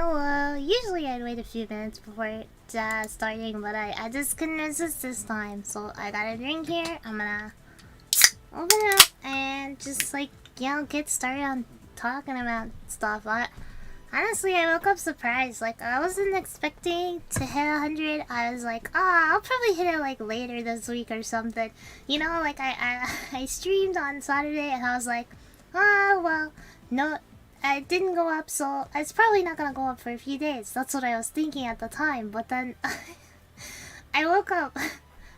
Hello. Usually I'd wait a few minutes before starting, but I just couldn't resist this time. So I got a drink here. I'm gonna open it up and just get started on talking about stuff. Honestly, I woke up surprised. I wasn't expecting to hit 100. I was like, I'll probably hit it later this week or something. You know, I streamed on Saturday and I was like, well, no. It didn't go up, so it's probably not gonna go up for a few days. That's what I was thinking at the time, but then I woke up.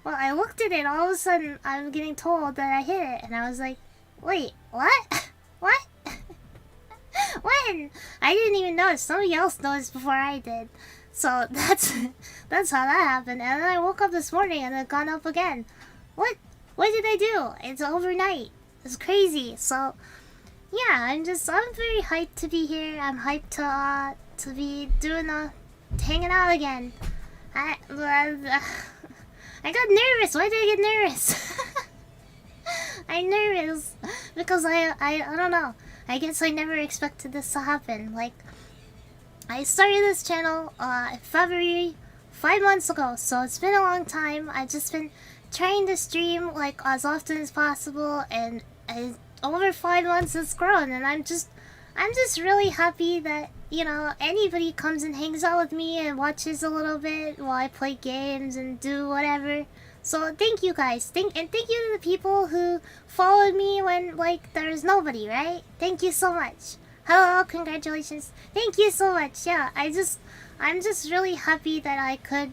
Well, I looked at it, all of a sudden I'm getting told that I hit it, and I was like, wait, what? What? When? I didn't even notice. Somebody else noticed before I did. So that's how that happened. And then I woke up this morning and it gone up again. What did I do? It's overnight. It's crazy. So yeah, I'm very hyped to be here. I'm hyped to be hanging out again. I got nervous. Why did I get nervous? I'm nervous because I don't know. I guess I never expected this to happen. I started this channel in February, 5 months ago, so it's been a long time. I've just been trying to stream as often as possible, and over 5 months it's grown, and I'm just really happy that, you know, anybody comes and hangs out with me and watches a little bit while I play games and do whatever. So thank you guys. And thank you to the people who followed me when there was nobody, right? Thank you so much. Hello, congratulations. Thank you so much. Yeah, I'm just really happy that I could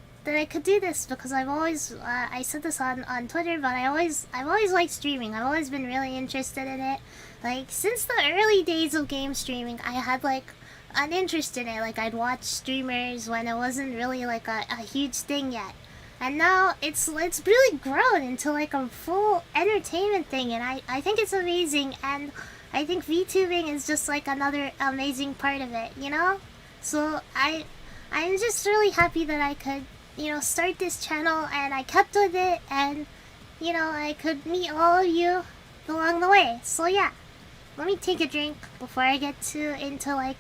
do this, because I've always I said this on Twitter, but I've always liked streaming. I've always been really interested in it. Since the early days of game streaming, I had an interest in it. I'd watch streamers when it wasn't really a huge thing yet. And now it's really grown into a full entertainment thing, and I think it's amazing, and I think VTubing is just another amazing part of it, you know? So I'm just really happy that I could, you know, start this channel, and I kept with it, and, you know, I could meet all of you along the way. So yeah, let me take a drink before I get into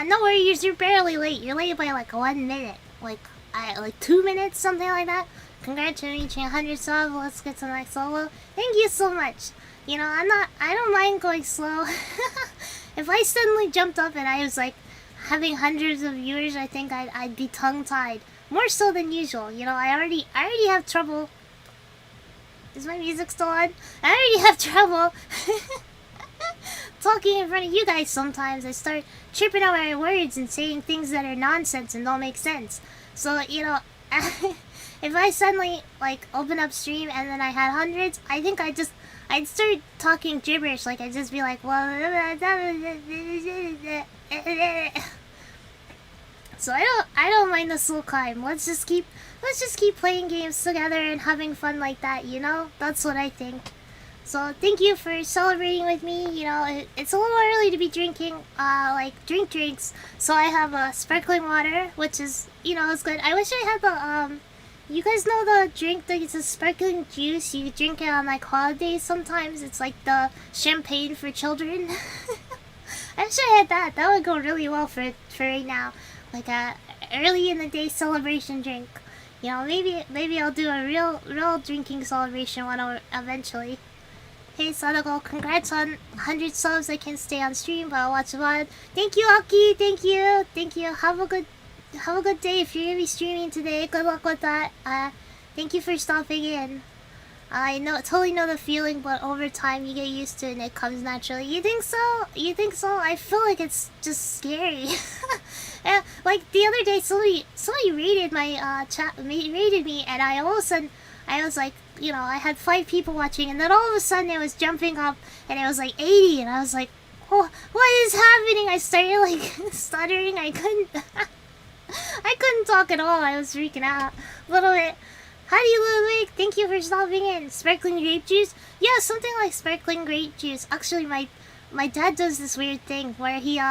no worries, you're barely late. You're late by 1 minute. 2 minutes, something like that. Congrats on reaching 100 subs. Let's get to the next level. Thank you so much. You know, I don't mind going slow. If I suddenly jumped up and I was having hundreds of viewers, I think I'd be tongue-tied. More so than usual. You know, I already have trouble. Is my music still on? I already have trouble talking in front of you guys sometimes. I start tripping out my words and saying things that are nonsense and don't make sense. So, you know, if I suddenly open up stream and then I had hundreds, I think I'd start talking gibberish. I'd just be well, so I don't mind the slow climb. Let's just keep playing games together and having fun like that, you know? That's what I think. So thank you for celebrating with me. You know, it's a little early to be drinking drinks. So I have sparkling water, which is, you know, it's good. I wish I had the you guys know the drink that it's a sparkling juice. You drink it on holidays sometimes. It's the champagne for children. I wish I had that. That would go really well for right now. A early in the day celebration drink. You know, maybe I'll do a real drinking celebration one eventually. Hey Sadako, congrats on 100 subs. I can't stay on stream, but I'll watch VOD. Thank you, Aki. Thank you. Have a good day if you're gonna be streaming today. Good luck with that. Thank you for stopping in. I totally know the feeling, but over time you get used to it and it comes naturally. You think so? I feel like it's just scary. The other day, somebody rated my rated me, and all of a sudden I was you know, I had 5 people watching, and then all of a sudden it was jumping up, and it was 80, and I was like, oh, what is happening? I started stuttering. I couldn't talk at all. I was freaking out a little bit. Howdy, Ludwig. Thank you for stopping in. Sparkling grape juice? Yeah, something like sparkling grape juice. Actually, my dad does this weird thing where he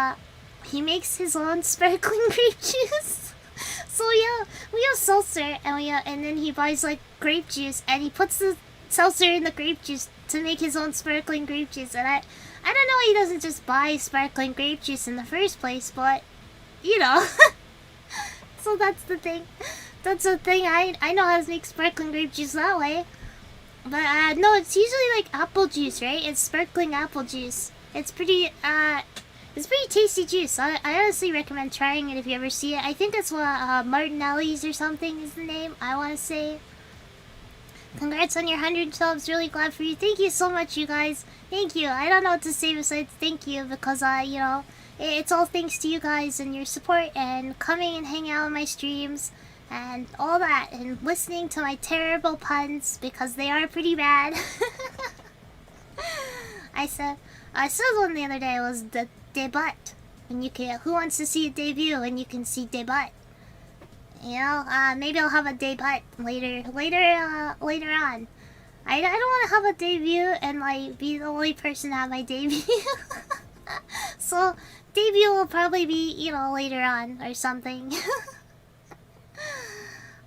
makes his own sparkling grape juice. So yeah, we have seltzer, and then he buys grape juice, and he puts the seltzer in the grape juice to make his own sparkling grape juice, and I don't know why he doesn't just buy sparkling grape juice in the first place, but you know. So that's the thing. That's the thing. I know how to make sparkling grape juice that way. But no, it's usually like apple juice, right? It's sparkling apple juice. It's pretty tasty juice. I honestly recommend trying it if you ever see it. I think it's what Martinelli's or something is the name, I want to say. Congrats on your 100 subs. Really glad for you. Thank you so much, you guys. Thank you. I don't know what to say besides thank you, because you know, it's all thanks to you guys and your support and coming and hanging out on my streams and all that, and listening to my terrible puns, because they are pretty bad. I said one the other day, was the debut, and you can, who wants to see a debut, and you can see debut. You know, maybe I'll have a debut later on. I don't want to have a debut and like be the only person to have my debut. So debut will probably be, you know, later on or something.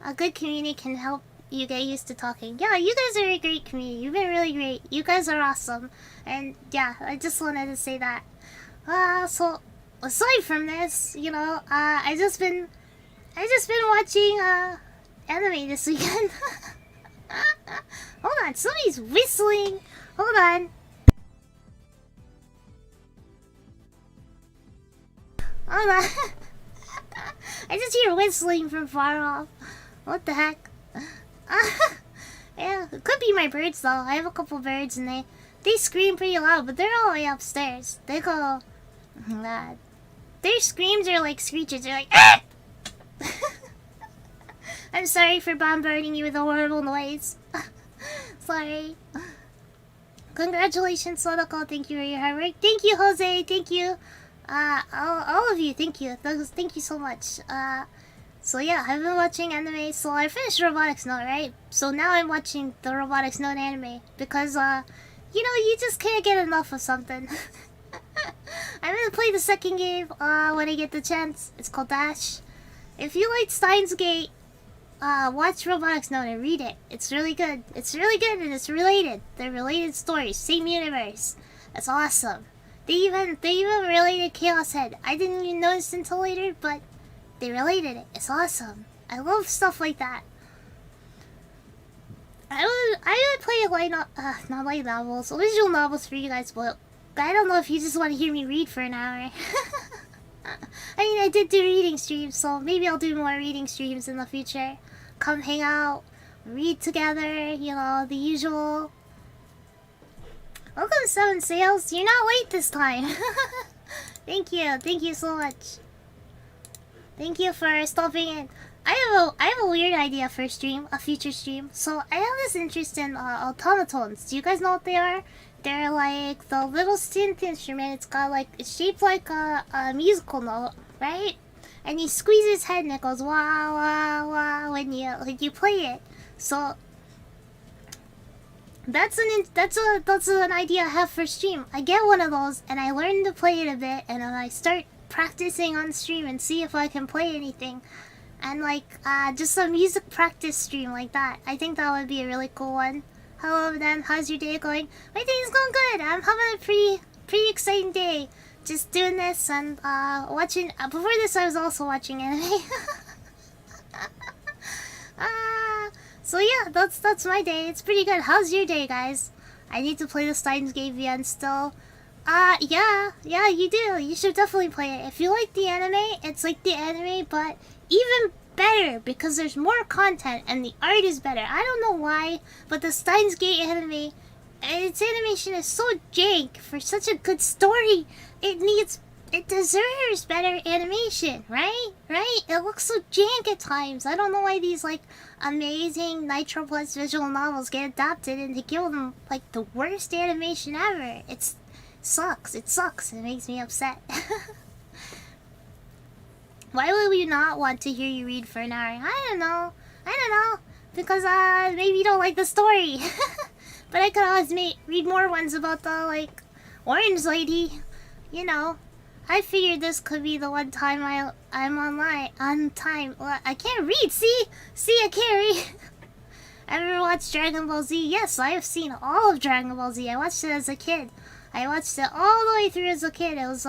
A good community can help you get used to talking. Yeah, you guys are a great community. You've been really great. You guys are awesome. And yeah, I just wanted to say that. So aside from this, you know, I just been watching anime this weekend. Hold on, somebody's whistling. Hold on. Hold on. I just hear whistling from far off. What the heck? Yeah, it could be my birds though. I have a couple birds and they scream pretty loud, but they're all the way upstairs. They go... their screams are like screeches. They're like... Ah! I'm sorry for bombarding you with a horrible noise. Sorry. Congratulations, Sadako. Thank you for your hard work. Thank you, Jose. Thank you. All of you. Thank you. Thank you so much. So yeah, I've been watching anime. So I finished Robotics Note, right? So now I'm watching the Robotics Note anime because, you know, you just can't get enough of something. I'm gonna play the second game when I get the chance. It's called Dash. If you like Steins Gate, watch Robotics Note and read it. It's really good. It's really good and it's related. They're related stories, same universe. That's awesome. They even related Chaos Head. I didn't even notice until later, but they related it. It's awesome. I love stuff like that. I would play not light novels, visual novels for you guys, but I don't know if you just want to hear me read for an hour. I mean, I did do reading streams, so maybe I'll do more reading streams in the future. Come hang out, read together, you know, the usual. Welcome, Seven Sails. You're not late this time. Thank you so much. Thank you for stopping in. I have a weird idea for a future stream. So I have this interest in automatons. Do you guys know what they are? They're like the little synth instrument. It's shaped like a musical note, right? And you squeeze its head and it goes wah wah wah when you play it. So that's an idea I have for stream. I get one of those and I learn to play it a bit, and then I start practicing on stream and see if I can play anything. And like just a music practice stream like that. I think that would be a really cool one. Hello Dan, how's your day going? My day's going good. I'm having a pretty exciting day. Just doing this and watching. Before this, I was also watching anime. So yeah, that's my day. It's pretty good. How's your day, guys? I need to play the Steins Gate VN still. Yeah, you do. You should definitely play it. If you like the anime, it's like the anime, but even better because there's more content and the art is better. I don't know why, but the Steins Gate anime, its animation is so jank for such a good story. It deserves better animation, right? It looks so jank at times. I don't know why these like amazing Nitro Plus visual novels get adapted and they give them like the worst animation ever. It sucks. It makes me upset. Why would we not want to hear you read for an hour? I don't know. Because maybe you don't like the story. But I could always read more ones about the like orange lady. You know, I figured this could be the one time I'm online on time. Well, I can't read. See, I can't read. Ever watched Dragon Ball Z? Yes, I have seen all of Dragon Ball Z. I watched it as a kid. I watched it all the way through as a kid. It was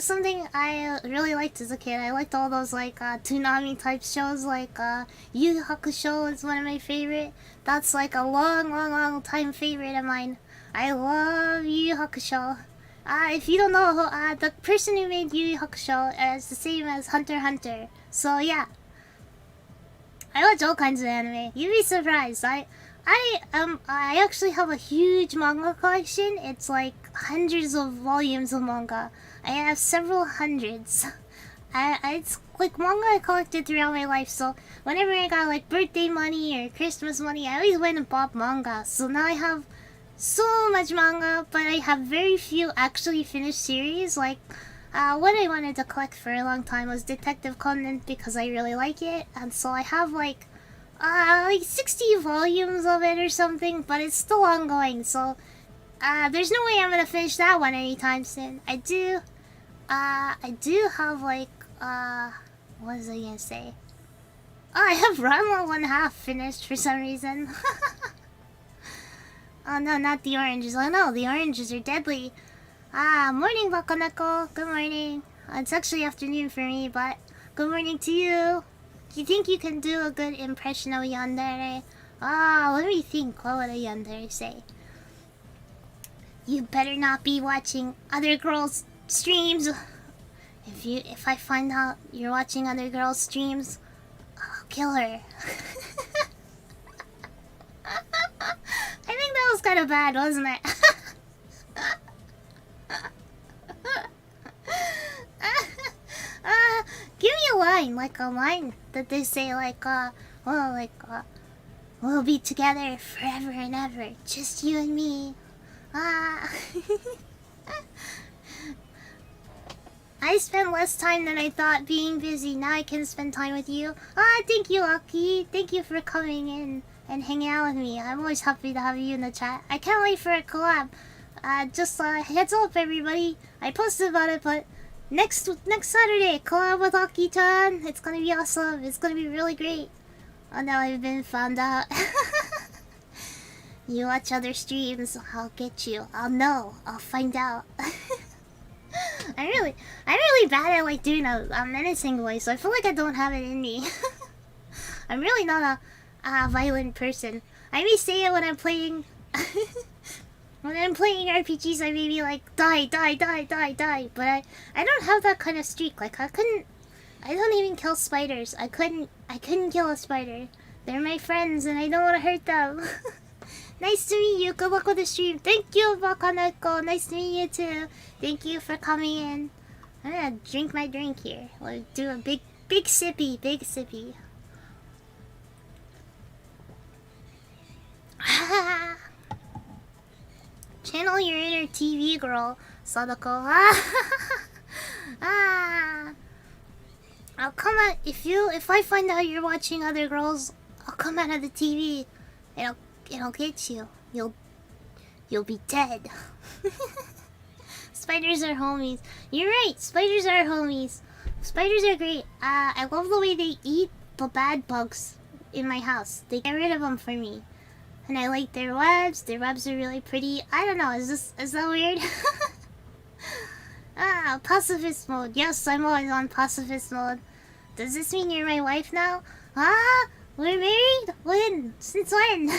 something I really liked as a kid. I liked all those like Toonami type shows, like Yu Yu Hakusho is one of my favorite. That's like a long time favorite of mine. I love Yu Yu Hakusho. If you don't know, the person who made Yu Yu Hakusho is the same as Hunter x Hunter. So yeah, I watch all kinds of anime. You'd be surprised. I actually have a huge manga collection. It's like hundreds of volumes of manga. I have several hundreds. It's like manga I collected throughout my life. So whenever I got like birthday money or Christmas money, I always went and bought manga. So now I have so much manga, but I have very few actually finished series. Like what I wanted to collect for a long time was Detective Conan because I really like it, and so I have like 60 volumes of it or something, but it's still ongoing. So there's no way I'm gonna finish that one anytime soon. I do have like what was I gonna say? Oh, I have Ranma 1/2 finished for some reason. Oh no, not the oranges. Oh no, the oranges are deadly. Morning, Bakaneko. Good morning. It's actually afternoon for me, but good morning to you. Do you think you can do a good impression of yandere? Let me think. What would a yandere say? You better not be watching other girls' streams. If I find out you're watching other girls' streams, I'll kill her. I think that was kind of bad, wasn't it? Give me a line that they say we'll be together forever and ever, just you and me. I spent less time than I thought being busy. Now I can spend time with you. Thank you, Aki. Thank you for coming in and hanging out with me. I'm always happy to have you in the chat. I can't wait for a collab. Just heads up, everybody. I posted about it, but next Saturday, collab with Aki-chan. It's gonna be awesome. It's gonna be really great. Oh, now I've been found out. You watch other streams, I'll get you. I'll know. I'll find out. I'm really bad at like doing a menacing voice. So I feel like I don't have it in me. I'm really not a violent person. I may say it when I'm playing. When I'm playing RPGs, I may be like die. But I don't have that kind of streak. Like I don't even kill spiders. I couldn't kill a spider. They're my friends, and I don't want to hurt them. Nice to meet you. Good luck with the stream. Thank you, Bakaneko. Nice to meet you too. Thank you for coming in. I'm gonna drink my drink here. We'll do a big sippy. Channel your inner TV girl, Sadako. I'll come out if I find out you're watching other girls. I'll come out of the TV. It'll get you. You'll be dead. Spiders are homies. You're right. Spiders are homies. Spiders are great. I love the way they eat the bad bugs in my house. They get rid of them for me. And I like their webs. Their webs are really pretty. I don't know. Is that weird? Pacifist mode. Yes, I'm always on pacifist mode. Does this mean you're my wife now? We're married? When? Since when?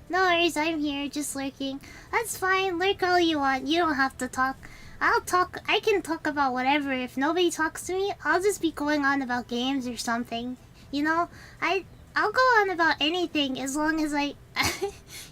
No worries, I'm here, just lurking. That's fine, lurk all you want. You don't have to talk. I'll talk. I can talk about whatever. If nobody talks to me, I'll just be going on about games or something. You know, I'll go on about anything as long as you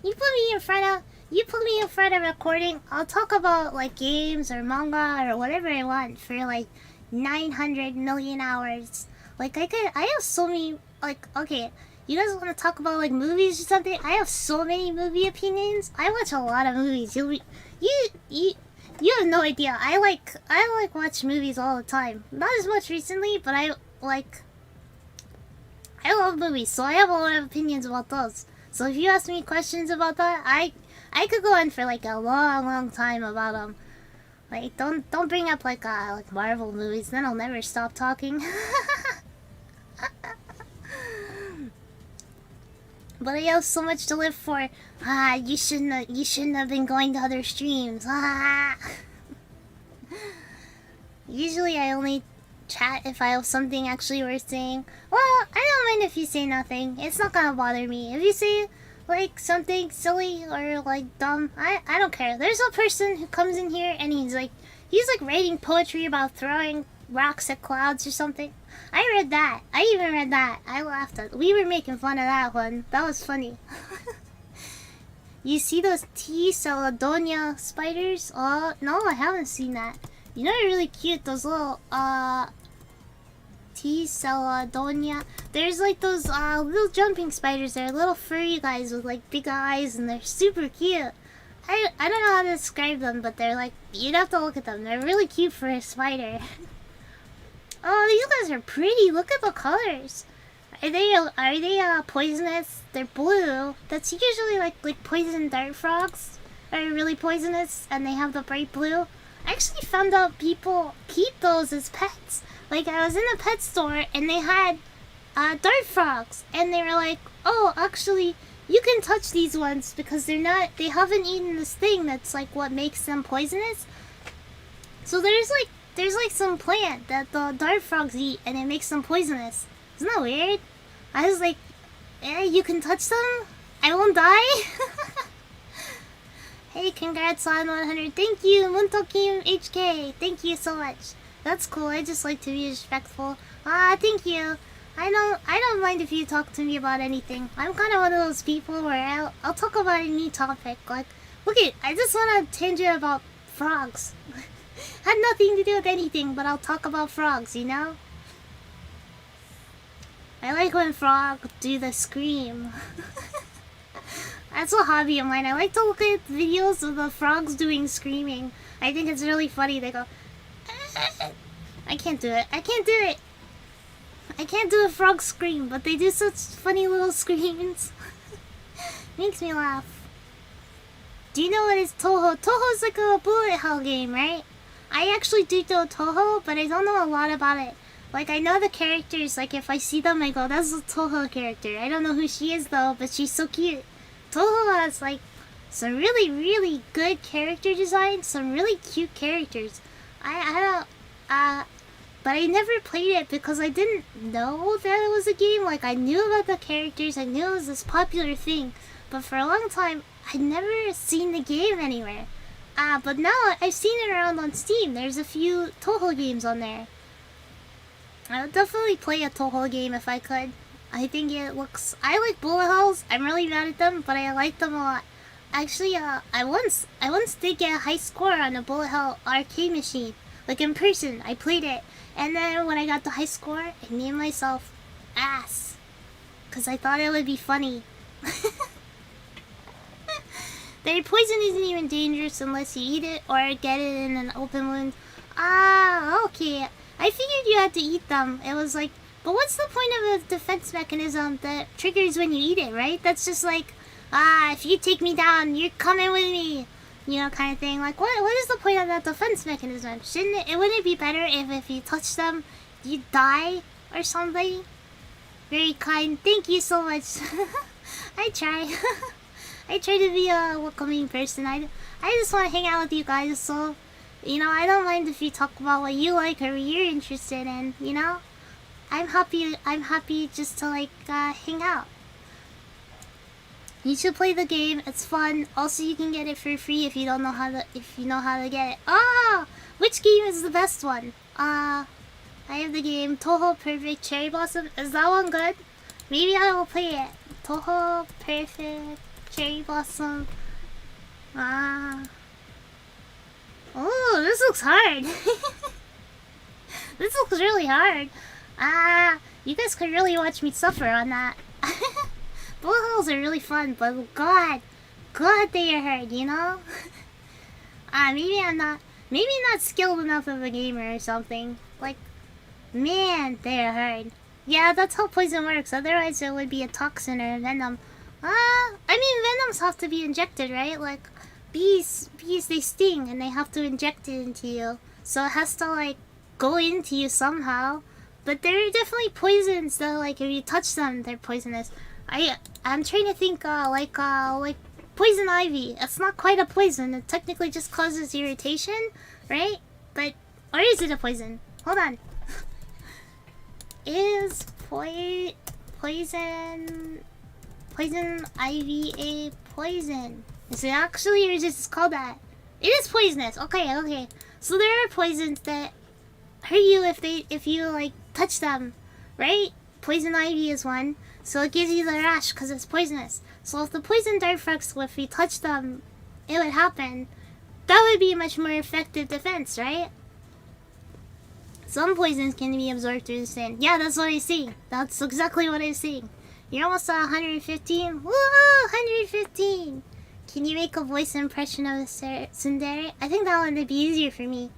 put me in front of recording. I'll talk about like games or manga or whatever I want for like 900 million hours. Like I have so many, like, okay, you guys want to talk about like movies or something? I have so many movie opinions. I watch a lot of movies. You have no idea. I like watch movies all the time. Not as much recently, but I love movies, so I have a lot of opinions about those. So if you ask me questions about that, I could go on for like a long time about them. Like don't bring up like Marvel movies, then I'll never stop talking. But I have so much to live for. You shouldn't have been going to other streams. Usually I only chat if I have something actually worth saying. Well, I don't mind if you say nothing. It's not gonna bother me. If you say like something silly or like dumb, I don't care. There's a person who comes in here and he's like writing poetry about throwing rocks at clouds or something. I read that. I even read that. I laughed at. We were making fun of that one. That was funny. You see those T. Saladonia spiders? Oh no, I haven't seen that. You know, they're really cute. Those little T. Saladonia. There's like those little jumping spiders. They're little furry guys with like big eyes, and they're super cute. I don't know how to describe them, but they're like, you'd have to look at them. They're really cute for a spider. Oh, these guys are pretty. Look at the colors. Are they poisonous? They're blue. That's usually like poison dart frogs are really poisonous, and they have the bright blue. I actually found out people keep those as pets. Like, I was in a pet store and they had dart frogs, and they were like, oh, actually, you can touch these ones because they haven't eaten this thing that's like what makes them poisonous. So there's like some plant that the dart frogs eat and it makes them poisonous. Isn't that weird? I was like, yeah, you can touch them? I won't die? Hey, congrats on 100. Thank you, Muntokim HK. Thank you so much. That's cool. I just like to be respectful. Thank you. I don't mind if you talk to me about anything. I'm kind of one of those people where I'll talk about any topic. Like, look it, I just want to tangent about frogs. Had nothing to do with anything, but I'll talk about frogs, you know? I like when frogs do the scream. That's a hobby of mine. I like to look at videos of the frogs doing screaming. I think it's really funny. They go... I can't do it. I can't do it. I can't do a frog scream, but they do such funny little screams. Makes me laugh. Do you know what is Toho? Toho's like a bullet hell game, right? I actually do know Toho, but I don't know a lot about it. Like, I know the characters. Like, if I see them, I go, that's a Toho character. I don't know who she is, though, but she's so cute. Toho has, like, some really, really good character design. Some really cute characters. But I never played it because I didn't know that it was a game. Like, I knew about the characters. I knew it was this popular thing. But for a long time, I'd never seen the game anywhere. But now I've seen it around on Steam. There's a few Toho games on there. I would definitely play a Toho game if I could. I think it looks... I like bullet hells. I'm really bad at them, but I like them a lot. Actually, I once did get a high score on a bullet hell arcade machine. Like, in person, I played it. And then when I got the high score, I named myself Ass. Because I thought it would be funny. Their poison isn't even dangerous unless you eat it or get it in an open wound. Okay. I figured you had to eat them. It was like... But what's the point of a defense mechanism that triggers when you eat it, right? That's just like... if you take me down, you're coming with me. You know, kind of thing. Like, what is the point of that defense mechanism? Wouldn't it be better if you touch them, you die or something? Very kind. Thank you so much. I try. I try to be a welcoming person. I just want to hang out with you guys, so, you know, I don't mind if you talk about what you like or what you're interested in, you know? I'm happy just to, like, hang out. You should play the game. It's fun. Also, you can get it for free if you know how to get it. Which game is the best one? I have the game Toho Perfect Cherry Blossom. Is that one good? Maybe I will play it. Toho Perfect Cherry Blossom. Oh, this looks hard. This looks really hard. You guys could really watch me suffer on that. Bullet hells are really fun, but God, they are hard, you know? Maybe I'm not skilled enough of a gamer or something. Like, man, they are hard. Yeah, that's how poison works. Otherwise, it would be a toxin or a venom. I mean, venoms have to be injected, right? Like, bees, they sting, and they have to inject it into you. So it has to, like, go into you somehow. But there are definitely poisons that, like, if you touch them, they're poisonous. I'm trying to think like poison ivy. It's not quite a poison. It technically just causes irritation, right? But or is it a poison? Hold on. Is poison ivy a poison? Is it actually, or just called that? It is poisonous. Okay. So there are poisons that hurt you if you like touch them, right? Poison ivy is one, so it gives you the rash because it's poisonous. So if the poison dart frogs, if you touch them, it would happen. That would be a much more effective defense, right? Some poisons can be absorbed through the skin. Yeah, that's what I see. That's exactly what I see. You're almost at 115. Woo! 115! Can you make a voice impression of Tsundere? I think that one would be easier for me.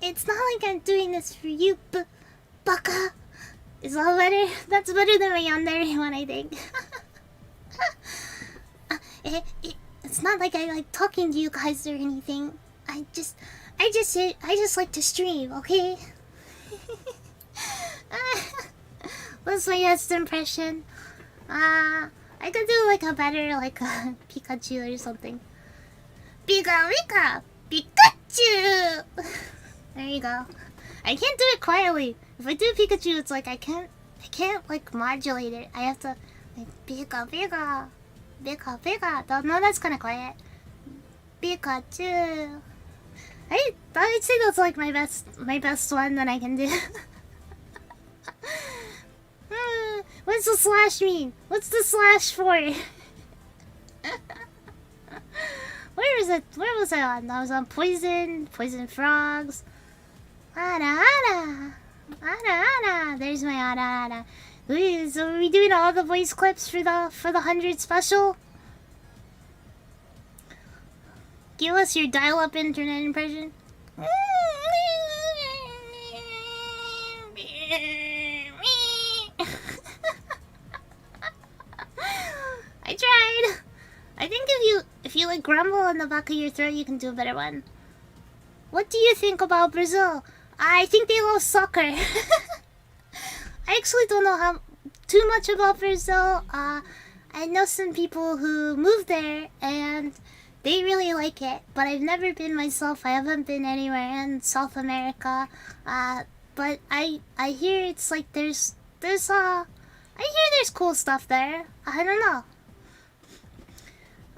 It's not like I'm doing this for you, baka. Is that better? That's better than my yandere one, I think. It's not like I like talking to you guys or anything. I just like to stream, okay? What's my best impression? I could do like a better like a Pikachu or something. Pikachu! There you go. I can't do it quietly. If I do Pikachu, it's like I can't like modulate it. I have to like Pika. No, that's kind of quiet. Pikachu. I'd say that's like my best one that I can do. What's the slash mean? What's the slash for? Where was I on? I was on poison frogs. Ada. There's my ada. So are we doing all the voice clips for the 100 special? Give us your dial-up internet impression. I tried. I think if you like grumble on the back of your throat, you can do a better one. What do you think about Brazil? I think they love soccer. I actually don't know too much about Brazil. I know some people who moved there and they really like it, but I've never been myself. I haven't been anywhere in South America. But I hear it's like there's cool stuff there. I don't know.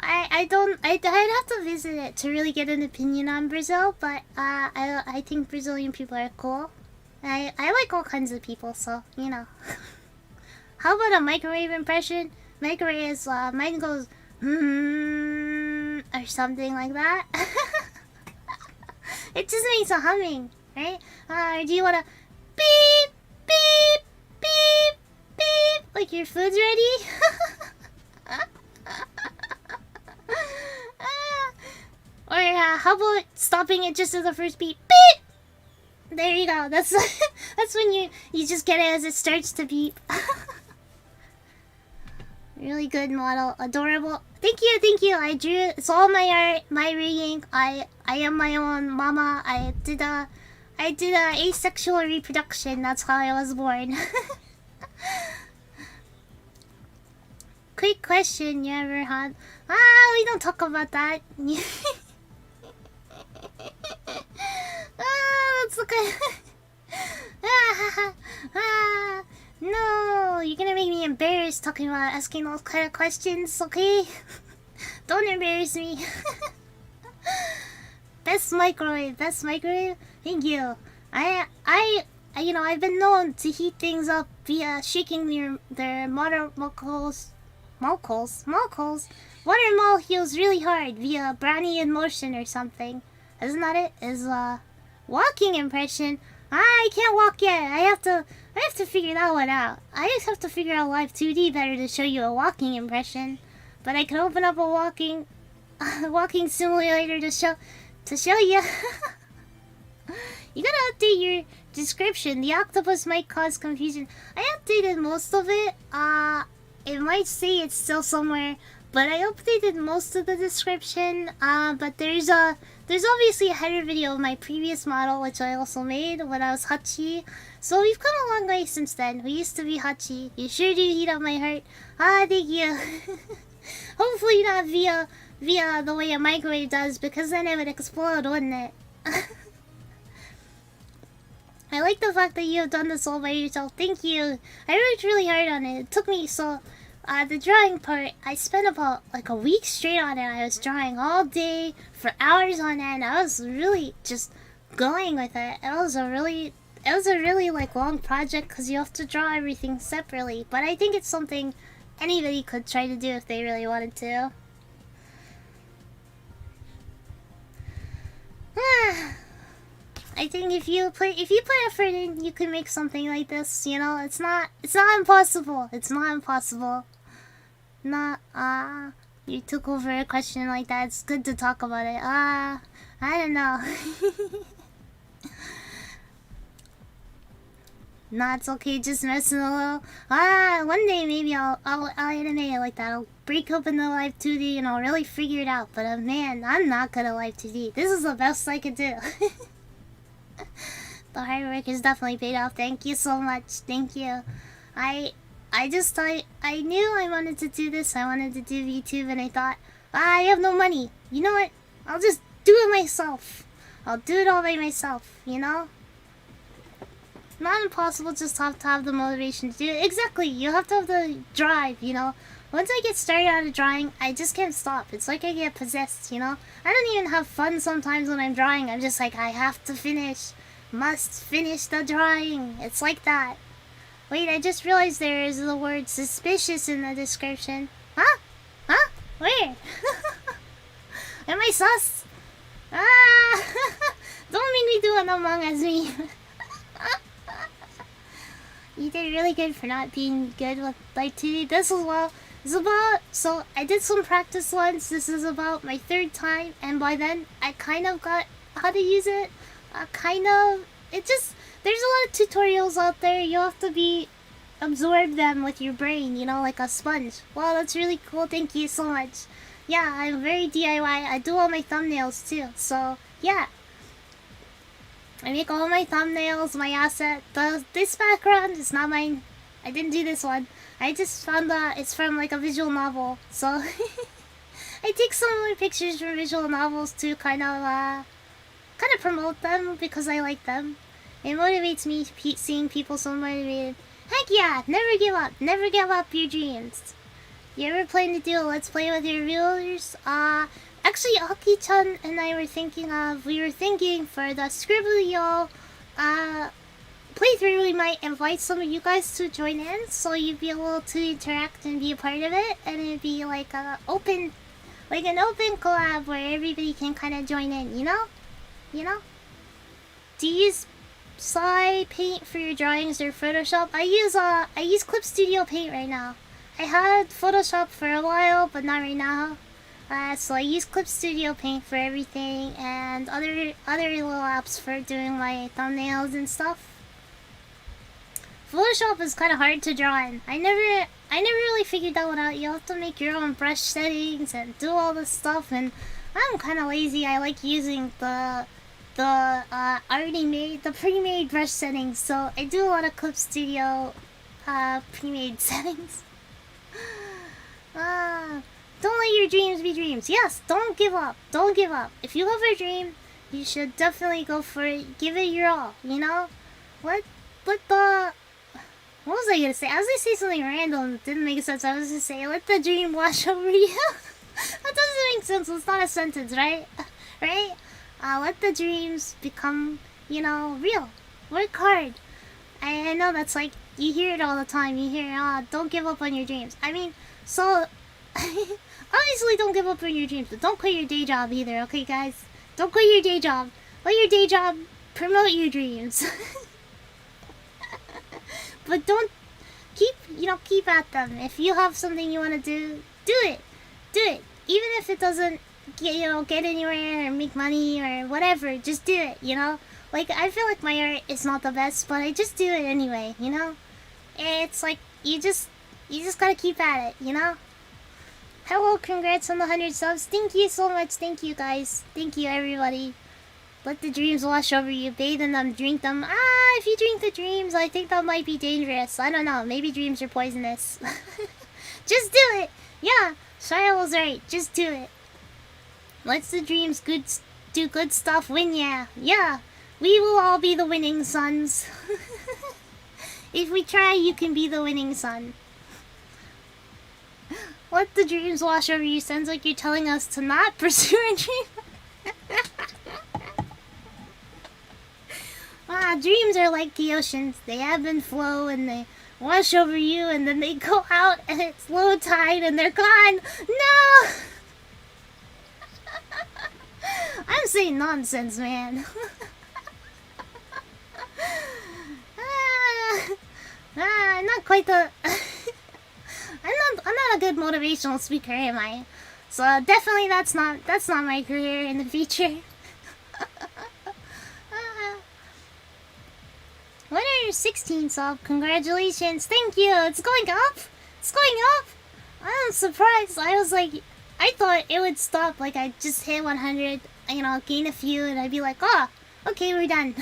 I'd have to visit it to really get an opinion on Brazil, but I think Brazilian people are cool. I like all kinds of people, so you know. How about a microwave impression? Microwave is mine goes or something like that. It just makes a humming, right? Do you wanna beep beep beep beep like your food's ready? Or how about stopping it just at the first beep? Beep! There you go. That's when you just get it as it starts to beep. Really good model. Adorable. Thank you. I drew it. It's all my art, my rigging. I am my own mama. I did a asexual reproduction. That's how I was born. Quick question you ever had? We don't talk about that. That's okay. No, you're gonna make me embarrassed talking about asking those kind of questions, okay? Don't embarrass me. Best microwave. Thank you. I've been known to heat things up via shaking their water molecules, water molecules really hard via Brownian motion or something. Isn't that it? Is walking impression. I can't walk yet. I have to figure that one out. I just have to figure out Live 2D better to show you a walking impression. But I can open up a walking simulator to show you. You gotta update your description. The octopus might cause confusion. I updated most of it. It might say it's still somewhere but I updated most of the description. But there's obviously a header video of my previous model, which I also made when I was Hachi. So we've come a long way since then. We used to be Hachi. You sure do heat up my heart. Thank you. Hopefully not via the way a microwave does, because then it would explode, wouldn't it? I like the fact that you have done this all by yourself. Thank you. I worked really hard on it. It took me so... the drawing part, I spent about like a week straight on it. I was drawing all day for hours on end. I was really just going with it. It was a really like long project because you have to draw everything separately. But I think it's something anybody could try to do if they really wanted to. I think if you put effort in, you can make something like this. You know, it's not impossible. It's not impossible. You took over a question like that. It's good to talk about it. I don't know. Nah, it's okay. Just messing a little. One day maybe I'll animate it like that. I'll break open the live 2D and I'll really figure it out. But man, I'm not good at live 2D. This is the best I could do. The hard work is definitely paid off. Thank you so much. Thank you. I just thought, I knew I wanted to do this. I wanted to do VTube and I thought, I have no money. You know what? I'll just do it myself. I'll do it all by myself, you know? Not impossible, just have to have the motivation to do it. Exactly, you have to have the drive, you know? Once I get started on a drawing, I just can't stop. It's like I get possessed, you know? I don't even have fun sometimes when I'm drawing. I'm just like, I have to finish. Must finish the drawing. It's like that. Wait, I just realized there is the word suspicious in the description. Huh? Huh? Where? Am I sus? Don't make me do an Among Us me. You did really good for not being good with like 2D. This as well. It's about, so I did some practice once. This is about my third time, and by then I kind of got how to use it. There's a lot of tutorials out there. You have to absorb them with your brain, you know, like a sponge. Wow, that's really cool. Thank you so much. Yeah, I'm very DIY. I do all my thumbnails too. So yeah, I make all my thumbnails, my asset. This background is not mine. I didn't do this one. I just found that it's from like a visual novel. So I take some of my pictures from visual novels to kind of promote them because I like them. It motivates me seeing people so motivated. Heck yeah! Never give up. Never give up your dreams. You ever plan to do a let's play with your viewers? Actually, Aki-chan and I were thinking for the Scribbly playthrough, we might invite some of you guys to join in, so you'd be able to interact and be a part of it, and it'd be like an open collab where everybody can kind of join in, you know? You know? Do you use Psy Paint for your drawings or Photoshop? I use Clip Studio Paint right now. I had Photoshop for a while, but not right now. So I use Clip Studio Paint for everything, and other little apps for doing my thumbnails and stuff. Photoshop is kind of hard to draw in. I never really figured that one out. You have to make your own brush settings and do all this stuff, and I'm kind of lazy. I like using the pre-made brush settings, so I do a lot of Clip Studio pre-made settings. Don't let your dreams be dreams. Yes, don't give up. Don't give up. If you have a dream, you should definitely go for it. Give it your all, you know? What was I gonna say? I was gonna say something random that didn't make sense. I was gonna say, let the dream wash over you. That doesn't make sense. It's not a sentence, right? Right? Let the dreams become, you know, real. Work hard. I know that's like, you hear it all the time. You hear, don't give up on your dreams. I mean, so, obviously don't give up on your dreams, but don't quit your day job either, okay guys? Don't quit your day job. Let your day job promote your dreams. But don't, keep at them. If you have something you want to do, do it. Do it. Even if it doesn't get anywhere or make money or whatever, just do it, you know? Like, I feel like my art is not the best, but I just do it anyway, you know? It's like, you just gotta keep at it, you know? Hello, congrats on the 100 subs. Thank you so much. Thank you, guys. Thank you, everybody. Let the dreams wash over you. Bathe in them. Drink them. If you drink the dreams, I think that might be dangerous. I don't know. Maybe dreams are poisonous. Just do it. Yeah, Shia was right. Just do it. Let the dreams do good stuff win, yeah. Yeah, we will all be the winning sons. If we try, you can be the winning son. Let the dreams wash over you. Sounds like you're telling us to not pursue a dream. Dreams are like the oceans. They ebb and flow and they wash over you and then they go out and it's low tide and they're gone. No! I'm saying nonsense, man. I'm not quite the... I'm not a good motivational speaker, am I? So definitely that's not my career in the future. 116 sub, congratulations, thank you. It's going up. It's going up. I'm surprised. I thought it would stop. Like I just hit 100, gain a few, and I'd be like, oh, okay, we're done. And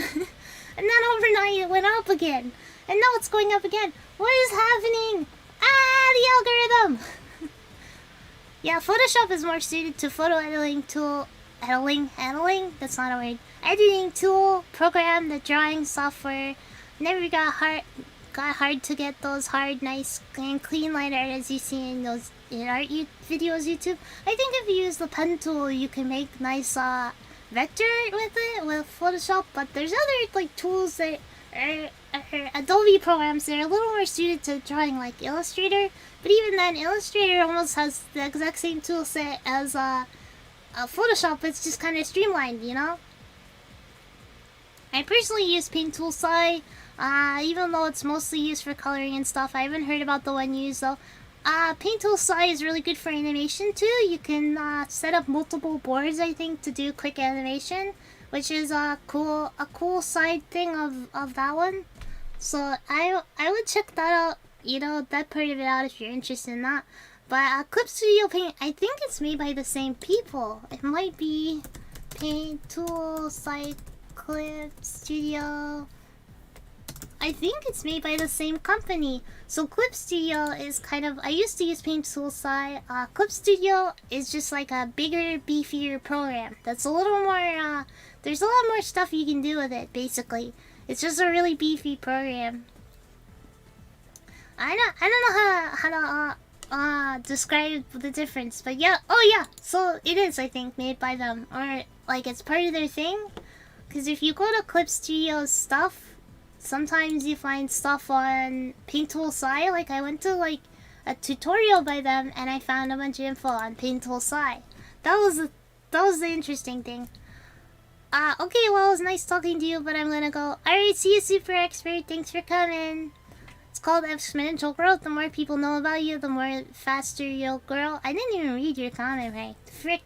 then overnight it went up again, and now it's going up again. What is happening? The algorithm! Yeah, Photoshop is more suited to photo editing tool... Editing? That's not a word. Editing tool, program, the drawing software. Never got hard to get those hard, nice, and clean line art as you see in those art videos YouTube. I think if you use the pen tool, you can make nice vector art with it, with Photoshop, but there's other tools that are Adobe programs that are a little more suited to drawing, like Illustrator. But even then, Illustrator almost has the exact same tool set as Photoshop. It's just kind of streamlined, I personally use Paint Tool Sai, even though it's mostly used for coloring and stuff. I haven't heard about the one used though. Paint Tool Sai is really good for animation too. You can set up multiple boards, I think, to do quick animation, which is a cool side thing of that one. So I would check that out, that part of it out if you're interested in that. But Clip Studio Paint, I think it's made by the same people. It might be Paint Tool Site Clip Studio. I think it's made by the same company. So Clip Studio is I used to use Paint Tool Site. Clip Studio is just like a bigger, beefier program. That's a little more, there's a lot more stuff you can do with it, basically. It's just a really beefy program. I don't know how to describe the difference, but yeah. Oh yeah, so it is, I think, made by them, or it's part of their thing. Because if you go to Clip Studio's stuff, sometimes you find stuff on Paint Tool Sai. I went to a tutorial by them and I found a bunch of info on Paint Tool Sai. That was the interesting thing. Okay, well, it was nice talking to you, but I'm gonna go. Alright, see you, Super Expert. Thanks for coming. It's called exponential growth. The more people know about you, the more faster you'll grow. I didn't even read your comment right. Frick!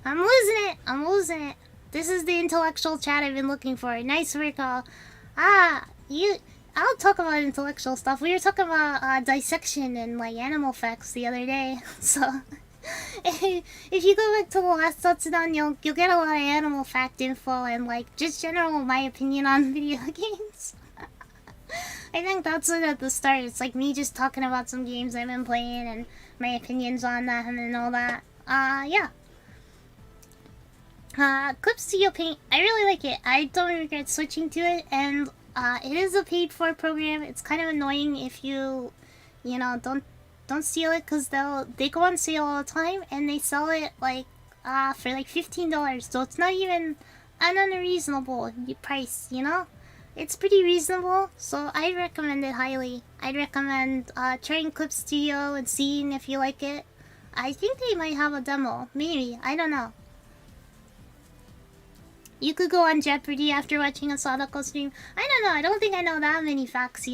I'm losing it. This is the intellectual chat I've been looking for. Nice work, all. I'll talk about intellectual stuff. We were talking about dissection and animal facts the other day, so... if you go back to the last Zatsudan, you'll get a lot of animal fact info and just general my opinion on video games. I think that's it at the start. It's me just talking about some games I've been playing and my opinions on them and all that. Yeah. Clip Studio Paint, I really like it. I don't regret switching to it, and it is a paid for program. It's kind of annoying if you don't steal it, because they go on sale all the time and they sell it for $15, so it's not even an unreasonable price, It's pretty reasonable, so I recommend it highly. I'd recommend trying Clip Studio and seeing if you like it. I think they might have a demo, maybe, I don't know. You could go on Jeopardy after watching a Sadako stream. I don't know, I don't think I know that many facts,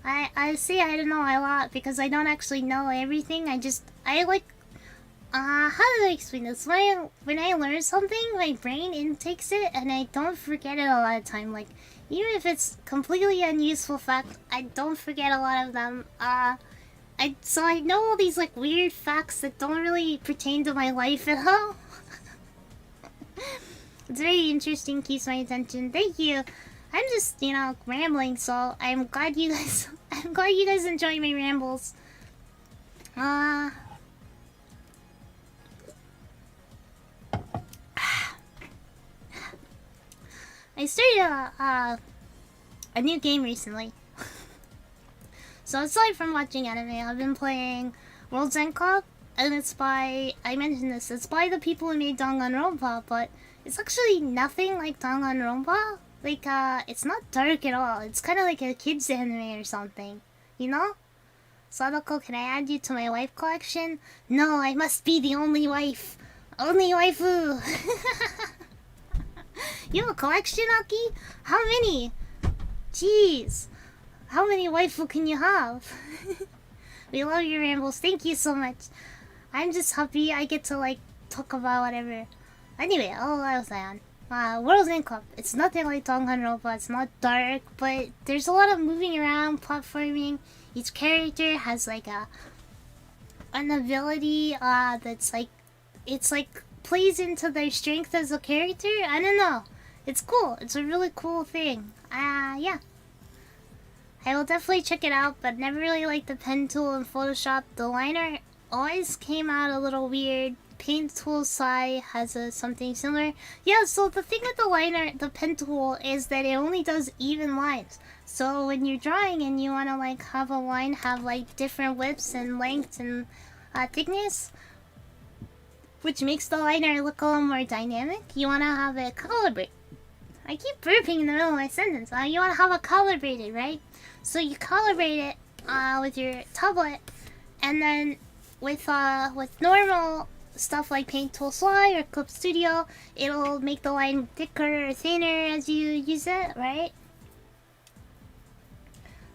I say I don't know a lot because I don't actually know everything. How do I explain this? When I learn something, my brain intakes it and I don't forget it a lot of time. Even if it's completely unuseful fact, I don't forget a lot of them. So I know all these like weird facts that don't really pertain to my life at all. It's very interesting, keeps my attention. Thank you. I'm just, you know, rambling, so I'm glad you guys enjoy my rambles. I started a new game recently. So aside from watching anime, I've been playing World's End Cup, and it's by, I mentioned this, it's by the people who made Danganronpa, but it's actually nothing like Danganronpa. Like, it's not dark at all. It's kind of like a kid's anime or something, you know? Sadako, can I add you to my wife collection? No, I must be the only wife. Only waifu. You have a collection, Aki? How many? Jeez. How many waifu can you have? We love your rambles. Thank you so much. I'm just happy I get to, like, talk about whatever. Anyway, all I was saying. World's End Cup. It's nothing like Danganronpa. It's not dark, but there's a lot of moving around, platforming. Each character has like an ability that's like, it's like plays into their strength as a character. I don't know. It's cool. It's a really cool thing. Yeah. I will definitely check it out, but never really liked the pen tool in Photoshop. The liner always came out a little weird. Paint tool Sai has something similar. Yeah, so the thing with the pen tool is that it only does even lines. So when you're drawing and you want to like have a line have like different widths and lengths and thickness, which makes the liner look a little more dynamic, you want to have it calibrate. I keep burping in the middle of my sentence. You want to have it calibrated, right? So you calibrate it with your tablet, and then with normal stuff like Paint Tool Slide or Clip Studio, it'll make the line thicker or thinner as you use it, right?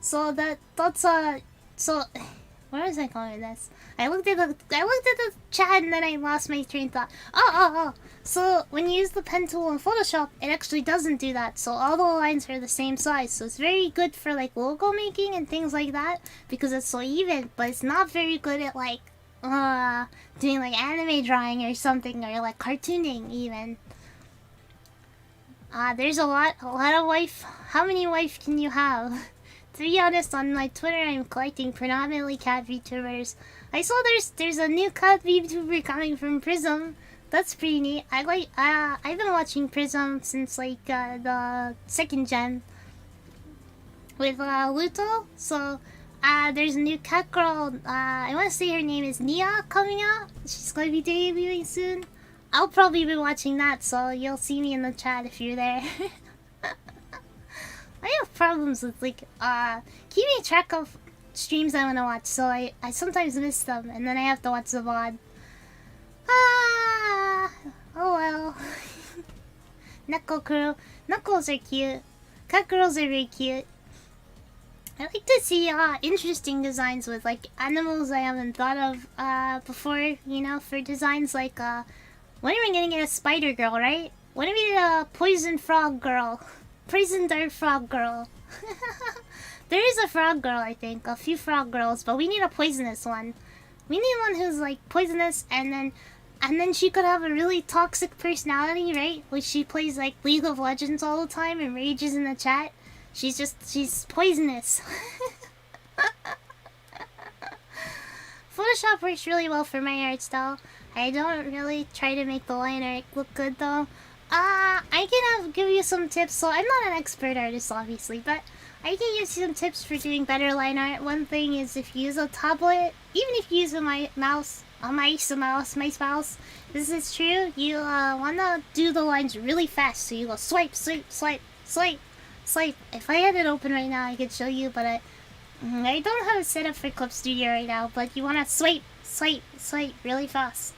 So that's so where was I going with this? I looked at the chat and then I lost my train of thought. Oh. So when you use the pen tool in Photoshop, it actually doesn't do that. So all the lines are the same size. So it's very good for like logo making and things like that because it's so even. But it's not very good at like doing like anime drawing or something, or like cartooning even. There's a lot of wife. How many wife can you have? To be honest, on my Twitter, I'm collecting predominantly cat VTubers. I saw there's a new cat VTuber coming from Prism. That's pretty neat. I've been watching Prism since like the 2nd gen with Luto. So there's a new cat girl. I want to say her name is Nia coming out. She's going to be debuting soon. I'll probably be watching that, so you'll see me in the chat if you're there. I have problems with like keeping track of streams I want to watch, so I sometimes miss them, and then I have to watch the VOD. Oh well. Knuckle crew. Knuckles are cute. Cat girls are very cute. I like to see interesting designs with like animals I haven't thought of before, you know, for designs like when are we gonna get a spider girl, right? When are we get a poison frog girl? Poison dart frog girl. There is a frog girl, I think. A few frog girls, but we need a poisonous one. We need one who's like poisonous, and then she could have a really toxic personality, right? Which she plays like League of Legends all the time and rages in the chat. She's poisonous. Photoshop works really well for my art style. I don't really try to make the line art look good though. I can give you some tips. So I'm not an expert artist, obviously, but I can give you some tips for doing better line art. One thing is if you use a tablet, even if you use a mouse, this is true. You wanna do the lines really fast, so you go swipe, swipe, swipe, swipe, swipe. If I had it open right now, I could show you, but I don't have it set up for Clip Studio right now. But you wanna swipe, swipe, swipe really fast.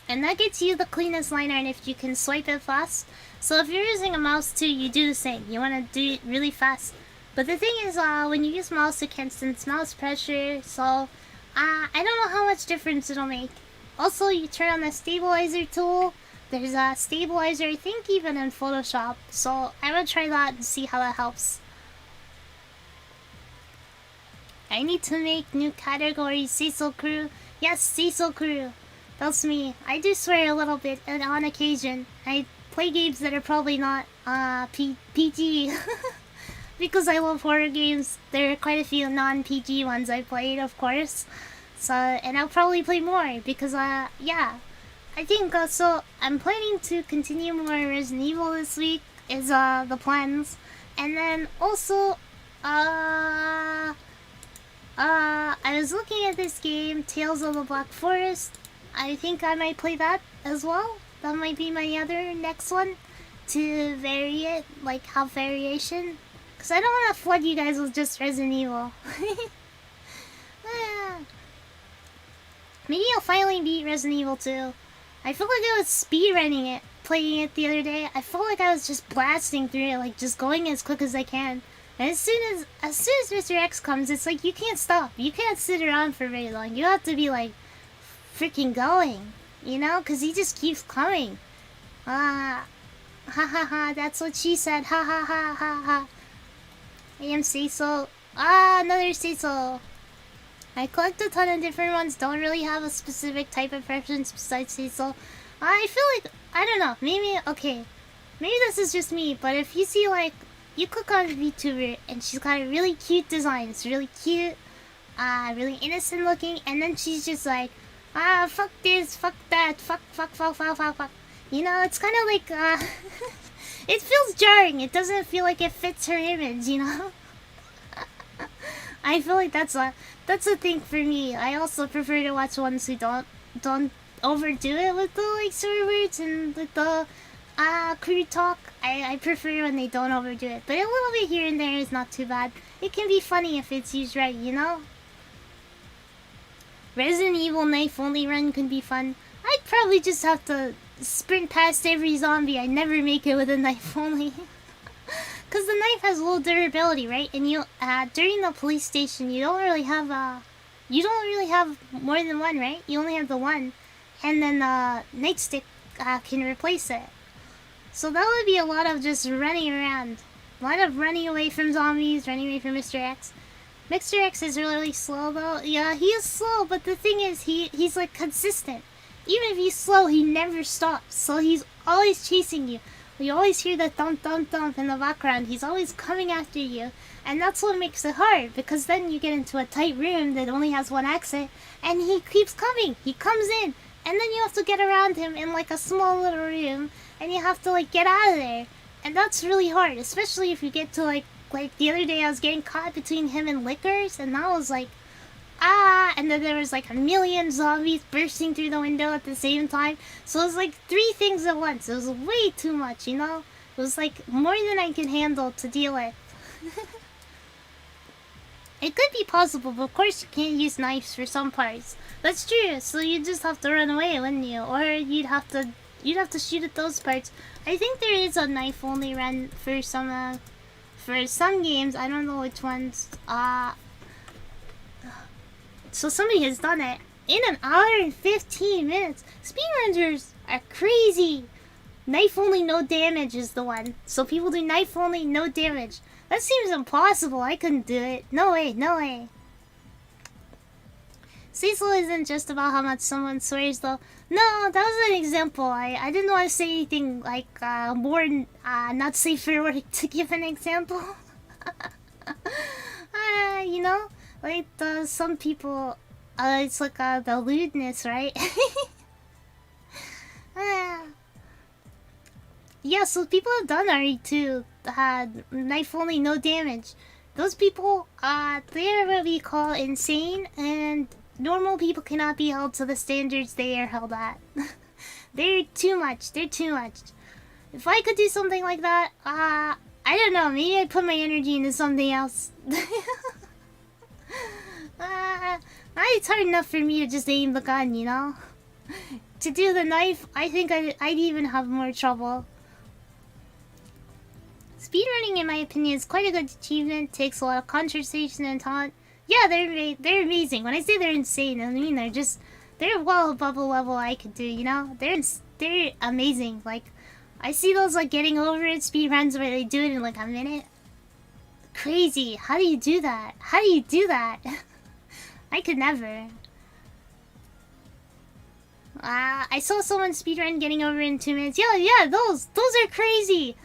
And that gets you the cleanest line art if you can swipe it fast. So if you're using a mouse too, you do the same. You want to do it really fast. But the thing is, when you use mouse, it can sense mouse pressure. So I don't know how much difference it'll make. Also, you turn on the stabilizer tool. There's a stabilizer, I think, even in Photoshop. So I'm gonna try that and see how that helps. I need to make new categories. Cecil Crew. Yes, Cecil Crew. That's me. I do swear a little bit and on occasion. I play games that are probably not PG. Because I love horror games. There are quite a few non-PG ones I played, of course. So, and I'll probably play more because yeah. I think so I'm planning to continue more Resident Evil this week is the plans. And then also I was looking at this game, Tales of the Black Forest. I think I might play that as well. That might be my other next one to vary it, like have variation. Cause I don't want to flood you guys with just Resident Evil. Maybe I'll finally beat Resident Evil 2. I feel like I was speedrunning it, playing it the other day. I felt like I was just blasting through it, like just going as quick as I can. And as soon as Mr. X comes, it's like you can't stop. You can't sit around for very long. You have to be like freaking going, you know? Cause he just keeps coming. Ha ha ha, that's what she said. Ha ha ha ha ha. I am Cecil. Another Cecil. I collect a ton of different ones. Don't really have a specific type of preference besides Cecil. I feel like, I don't know, maybe this is just me, but if you see like, you click on VTuber and she's got a really cute design. It's really cute, really innocent looking, and then she's just like, fuck this, fuck that, fuck. You know, it's kind of like, it feels jarring. It doesn't feel like it fits her image, you know? I feel like that's a thing for me. I also prefer to watch ones who don't overdo it with the like swear words and with the crude talk. I prefer when they don't overdo it. But a little bit here and there is not too bad. It can be funny if it's used right, you know? Resident Evil knife only run could be fun. I'd probably just have to sprint past every zombie. I never make it with a knife only. Cause the knife has low durability, right? And you during the police station you don't really have more than one, right? You only have the one. And then nightstick can replace it. So that would be a lot of just running around. A lot of running away from zombies, running away from Mr. X. Mr. X is really slow though. Yeah, he is slow, but the thing is he's like consistent. Even if he's slow, he never stops. So he's always chasing you. You always hear the thump thump thump in the background. He's always coming after you. And that's what makes it hard, because then you get into a tight room that only has one exit, and he keeps coming. He comes in, and then you have to get around him in like a small little room, and you have to like get out of there. And that's really hard, especially if you get to like the other day I was getting caught between him and Lickers, and that was like, and then there was like a million zombies bursting through the window at the same time. So it was like 3 things at once. It was way too much, you know? It was like more than I can handle to deal with. It could be possible, but of course you can't use knives for some parts. That's true, so you just have to run away, wouldn't you? Or you'd have to shoot at those parts. I think there is a knife only run for some games. I don't know which ones. So somebody has done it in an hour and 15 minutes. Speedrunners are crazy. Knife only, no damage is the one. So people do knife only, no damage. That seems impossible. I couldn't do it. No way, no way. Cecil isn't just about how much someone swears though. No, that was an example. I didn't want to say anything like more not safe for work to give an example. You know? Like some people, it's like the lewdness, right? Yeah, so people have done already too. Knife only, no damage. Those people, they're what we call insane, and normal people cannot be held to the standards they are held at. They're too much. They're too much. If I could do something like that, I don't know. Maybe I'd put my energy into something else. It's hard enough for me to just aim the gun, you know? To do the knife, I think I'd even have more trouble. Speedrunning, in my opinion, is quite a good achievement. Takes a lot of concentration and talent. Yeah, they're amazing. When I say they're insane, I mean they're well above the level I could do, you know? They're amazing. Like, I see those like getting over it speedruns where they do it in like a minute. crazy. How do you do that? How do you do that? I could never. I saw someone speedrun getting over in 2 minutes. Yeah, those are crazy.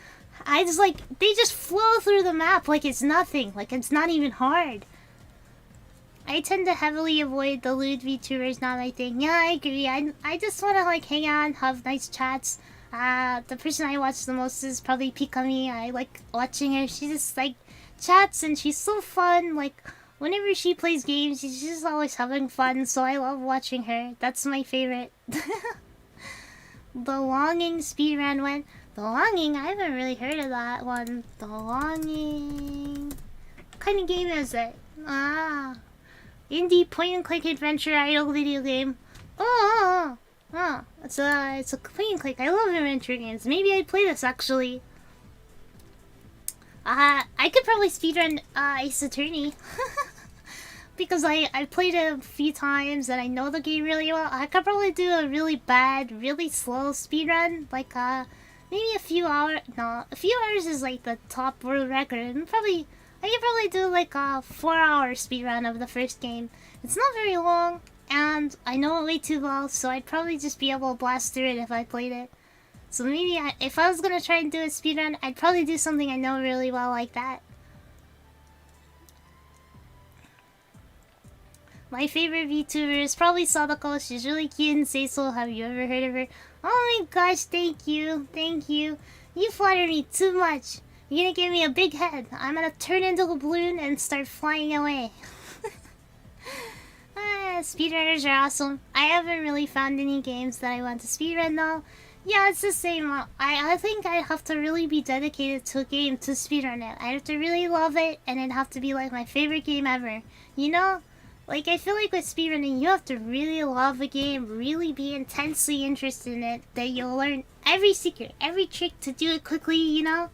I just like, they just flow through the map like it's nothing. Like it's not even hard. I tend to heavily avoid the lewd VTubers, not my thing. Yeah, I agree. I just want to like hang out, have nice chats. The person I watch the most is probably Pikami. I like watching her. She just like chats and she's so fun. Like whenever she plays games, she's just always having fun. So I love watching her. That's my favorite. The Longing speedrun went. The Longing? I haven't really heard of that one. The Longing. What kind of game is it? Indie point-and-click adventure idle video game. It's a point-and-click. I love adventure games. Maybe I'd play this actually. I could probably speedrun Ace Attorney. Because I played it a few times and I know the game really well. I could probably do a really bad, really slow speedrun. Like maybe a few hours. No, a few hours is like the top world record. I could probably do like a 4-hour speedrun of the first game. It's not very long, and I know it way too well, so I'd probably just be able to blast through it if I played it. So maybe if I was gonna try and do a speedrun, I'd probably do something I know really well like that. My favorite VTuber is probably Sadako. She's really cute and so. Have you ever heard of her? Oh my gosh, thank you. Thank you. You flatter me too much. You're gonna give me a big head. I'm gonna turn into a balloon and start flying away. Speedrunners are awesome. I haven't really found any games that I want to speedrun though. Yeah, it's the same. I think I'd have to really be dedicated to a game to speedrun it. I'd have to really love it, and it'd have to be like my favorite game ever. You know? Like, I feel like with speedrunning, you have to really love a game, really be intensely interested in it, that you'll learn every secret, every trick to do it quickly, you know?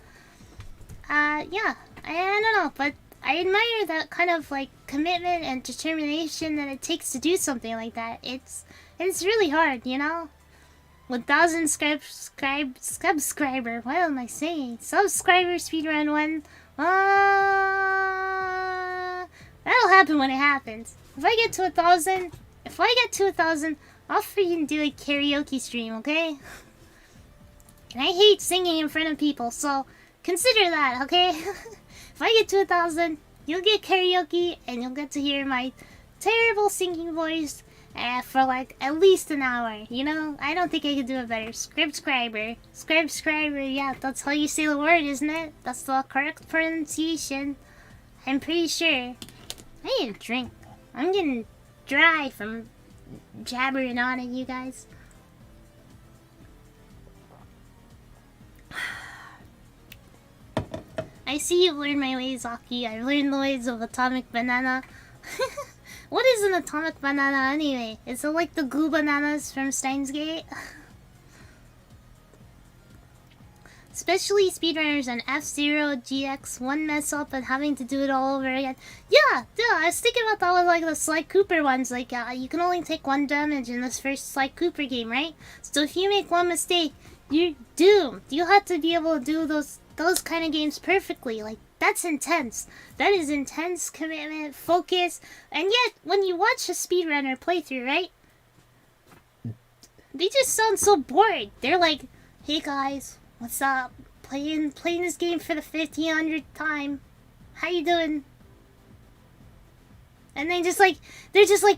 Yeah, I don't know, but I admire that kind of like commitment and determination that it takes to do something like that. It's really hard, you know. 1,000 subscriber. What am I saying? Subscriber speedrun one. That'll happen when it happens. If I get to 1,000, I'll freaking do a karaoke stream, okay? And I hate singing in front of people, so consider that, okay? If I get to 1,000, you'll get karaoke and you'll get to hear my terrible singing voice for like at least an hour, you know? I don't think I could do it better. Scribscriber, yeah, that's how you say the word, isn't it? That's the correct pronunciation. I'm pretty sure. I need a drink. I'm getting dry from jabbering on at you guys. I see you've learned my ways, Aki. I've learned the ways of Atomic Banana. What is an Atomic Banana anyway? Is it like the goo bananas from Steins Gate? Especially speedrunners on F-Zero, GX, one mess up and having to do it all over again. Yeah, I was thinking about that with like the Sly Cooper ones. Like, you can only take 1 damage in this first Sly Cooper game, right? So if you make one mistake, you're doomed. You have to be able to do those kind of games perfectly. Like, that's intense. That is intense commitment, focus, and yet when you watch a speedrunner playthrough, right? They just sound so bored. They're like, "Hey guys, what's up? Playing this game for the 1500th time. How you doing?" And they're just like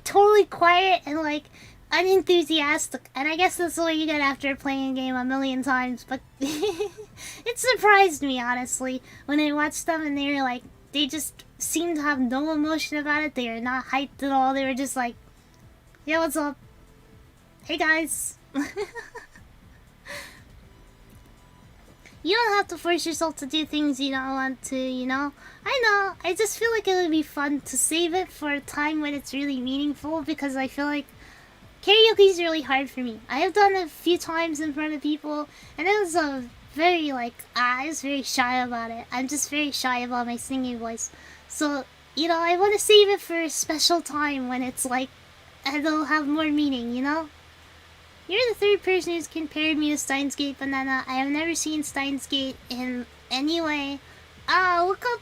totally quiet and like unenthusiastic. And I guess that's what you get after playing a game a million times. But it surprised me, honestly, when I watched them and they were like, they just seemed to have no emotion about it. They were not hyped at all. They were just like, "Yeah, what's up? Hey guys." You don't have to force yourself to do things you don't want to, you know? I know, I just feel like it would be fun to save it for a time when it's really meaningful, because I feel like karaoke is really hard for me. I have done it a few times in front of people, and it was very like, I was very shy about it. I'm just very shy about my singing voice. So, you know, I want to save it for a special time when it's like, it'll have more meaning, you know? You're the third person who's compared me to Steins Gate Banana. I have never seen Steins Gate in any way. Look up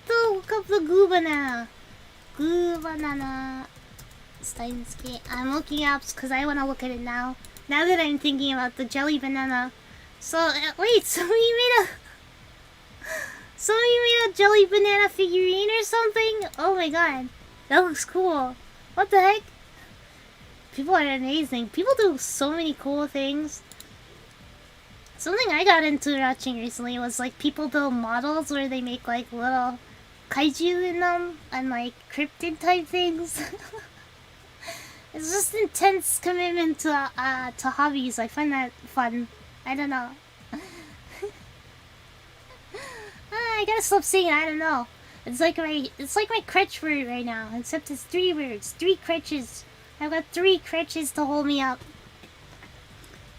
the goo banana. Goo banana. Steinsky. I'm looking up because I want to look at it now. Now that I'm thinking about the jelly banana. So, wait, somebody made a jelly banana figurine or something? Oh my god. That looks cool. What the heck? People are amazing. People do so many cool things. Something I got into watching recently was like people build models where they make like little kaiju in them and like cryptid type things. It's just intense commitment to hobbies. I find that fun. I don't know. I gotta stop saying I don't know. It's like my crutch word right now, except it's 3 words, 3 crutches. I've got 3 crutches to hold me up.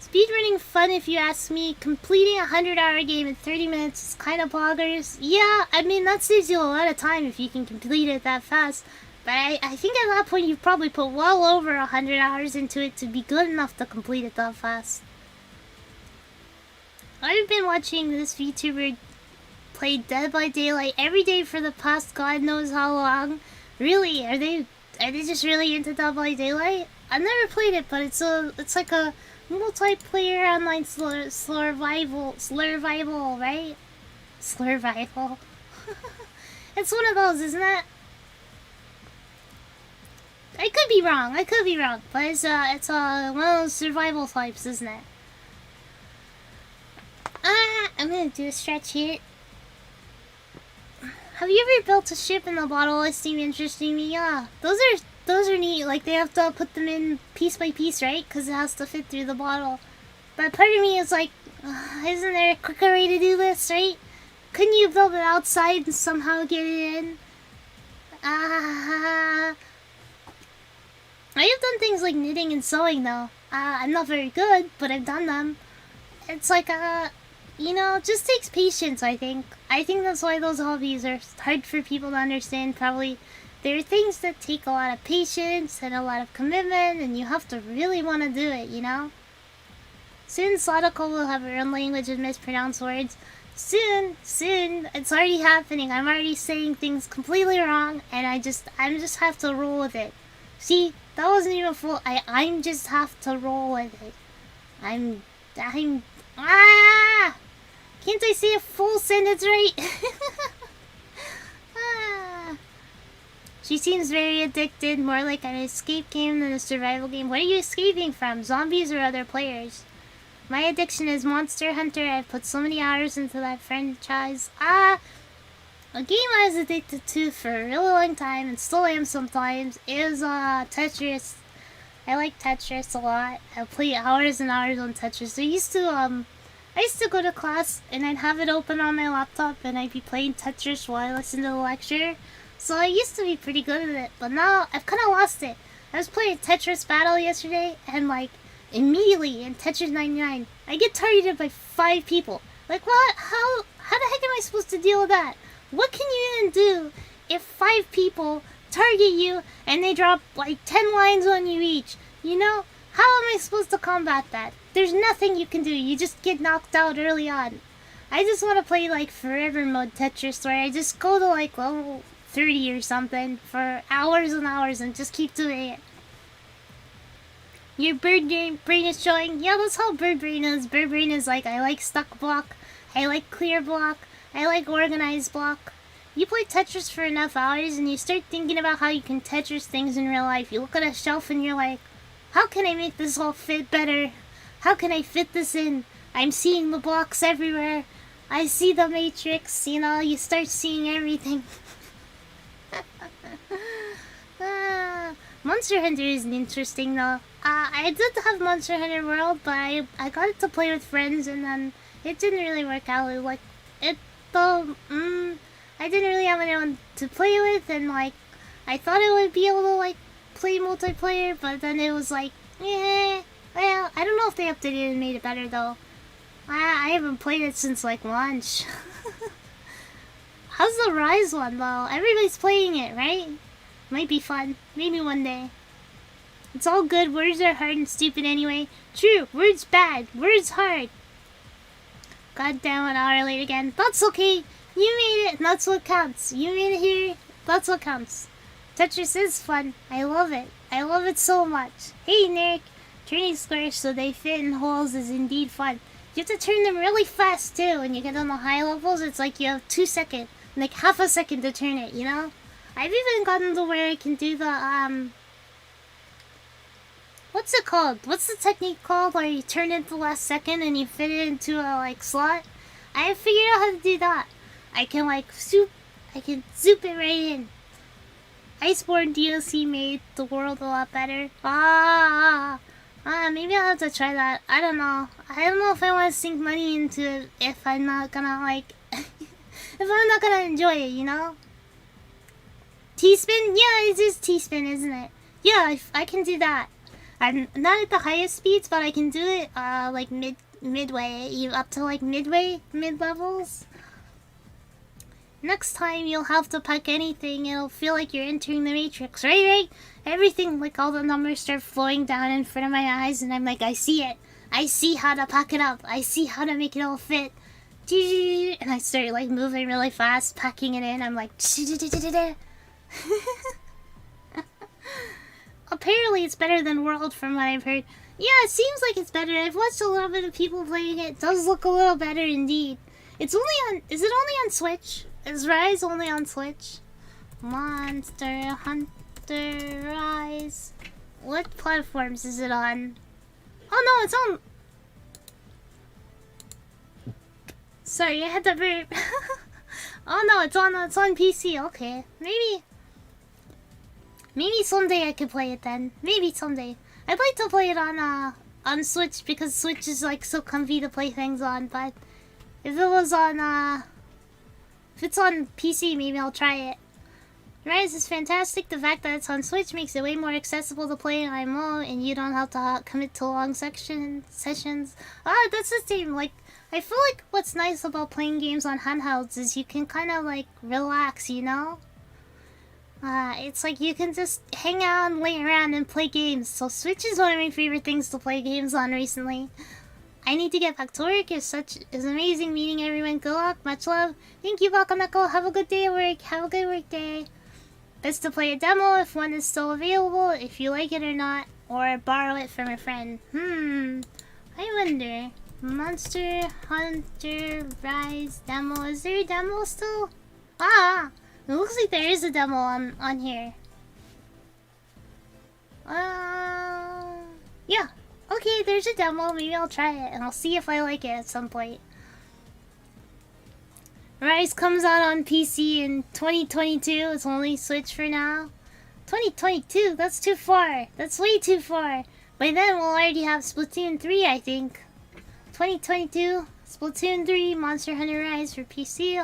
Speedrunning fun if you ask me. Completing a 100-hour game in 30 minutes is kind of boggers. Yeah, I mean that saves you a lot of time if you can complete it that fast. But I think at that point you've probably put well over 100 hours into it to be good enough to complete it that fast. I've been watching this VTuber play Dead by Daylight every day for the past God knows how long. Really? Are they just really into Dead by Daylight? I've never played it, but it's like a multiplayer online survival, right? Survival. It's one of those, isn't it? I could be wrong, but it's one of those survival types, isn't it? I'm gonna do a stretch here. Have you ever built a ship in the bottle? It seemed interesting to me. Yeah, those are neat. Like they have to put them in piece by piece, right? Because it has to fit through the bottle. But part of me is like, isn't there a quicker way to do this, right? Couldn't you build it outside and somehow get it in? I have done things like knitting and sewing though. I'm not very good, but I've done them. It's like you know, it just takes patience, I think. I think that's why those hobbies are hard for people to understand, probably. There are things that take a lot of patience and a lot of commitment, and you have to really want to do it, you know? Soon, Sadako will have her own language of mispronounced words. Soon, it's already happening. I'm already saying things completely wrong, and I just have to roll with it. See, that wasn't even full. I'm just have to roll with it. Can't I say a full sentence right? She seems very addicted, more like an escape game than a survival game. What are you escaping from? Zombies or other players? My addiction is Monster Hunter. I've put so many hours into that franchise. A game I was addicted to for a really long time and still am sometimes is Tetris. I like Tetris a lot. I play hours and hours on Tetris. I used to go to class and I'd have it open on my laptop and I'd be playing Tetris while I listened to the lecture. So I used to be pretty good at it, but now I've kind of lost it. I was playing Tetris Battle yesterday and like immediately in Tetris 99, I get targeted by 5 people. Like what? How the heck am I supposed to deal with that? What can you even do if 5 people target you and they drop like 10 lines on you each? You know? How am I supposed to combat that? There's nothing you can do. You just get knocked out early on. I just want to play like forever mode Tetris where I just go to like level 30 or something for hours and hours and just keep doing it. Your bird brain is showing. Yeah, that's how bird brain is. Bird brain is like, I like stuck block. I like clear block. I like organized block. You play Tetris for enough hours and you start thinking about how you can Tetris things in real life. You look at a shelf and you're like, how can I make this all fit better? How can I fit this in? I'm seeing the blocks everywhere. I see the matrix, you know, you start seeing everything. Monster Hunter is interesting though. I did have Monster Hunter World, but I got it to play with friends and then it didn't really work out. I didn't really have anyone to play with and like, I thought I would be able to like play multiplayer, but then it was like, well, I don't know if they updated it and made it better though. I haven't played it since like launch. How's the Rise one though? Everybody's playing it, right? Might be fun. Maybe one day. It's all good. Words are hard and stupid anyway. True. Words bad. Words hard. God damn, an hour late again. That's okay. You made it, and that's what counts. You made it here, that's what counts. Tetris is fun. I love it. I love it so much. Hey, Nick. Turning squares so they fit in holes is indeed fun. You have to turn them really fast, too. When you get on the high levels, it's like you have 2 seconds. Like half a second to turn it, you know? I've even gotten to where I can do the, what's it called? What's the technique called where you turn it the last second and you fit it into a, like, slot? I figured out how to do that. I can, like, zoop it right in. Iceborne DLC made the world a lot better. Maybe I'll have to try that. I don't know. I don't know if I want to sink money into it if I'm not gonna, like... if I'm not gonna enjoy it, you know? T-spin? Yeah, it is T-spin, isn't it? Yeah, I can do that. I'm not at the highest speeds, but I can do it, like, midway. Up to, like, mid-levels. Next time you'll have to pack anything, it'll feel like you're entering the Matrix, right? Everything, like all the numbers start flowing down in front of my eyes and I'm like, I see it. I see how to pack it up. I see how to make it all fit. And I start like moving really fast, packing it in. I'm like, apparently it's better than World from what I've heard. Yeah, it seems like it's better. I've watched a little bit of people playing it. It does look a little better indeed. It's only on, is it only on Switch? Is Rise only on Switch? Monster Hunter Rise. What platforms is it on? Oh no, it's on... Sorry, I had to burp. Oh no, it's on PC. Okay, maybe someday I could play it then. Maybe someday. I'd like to play it on Switch because Switch is like so comfy to play things on. But if it was on if it's on PC, maybe I'll try it. Rise is fantastic. The fact that it's on Switch makes it way more accessible to play on IMO, and you don't have to commit to long sessions. That's the same. Like, I feel like what's nice about playing games on handhelds is you can kind of like relax, you know? It's like you can just hang out and lay around and play games. So Switch is one of my favorite things to play games on recently. I need to get back to work. It's amazing meeting everyone. Good luck. Much love. Thank you, Bakanako. Have a good day at work. Have a good work day. Best to play a demo if one is still available, if you like it or not, or borrow it from a friend. I wonder. Monster Hunter Rise demo. Is there a demo still? It looks like there is a demo on here. Yeah. Okay, there's a demo. Maybe I'll try it, and I'll see if I like it at some point. Rise comes out on PC in 2022. It's only Switch for now. 2022? That's too far. That's way too far. By then, we'll already have Splatoon 3, I think. 2022, Splatoon 3, Monster Hunter Rise for PC.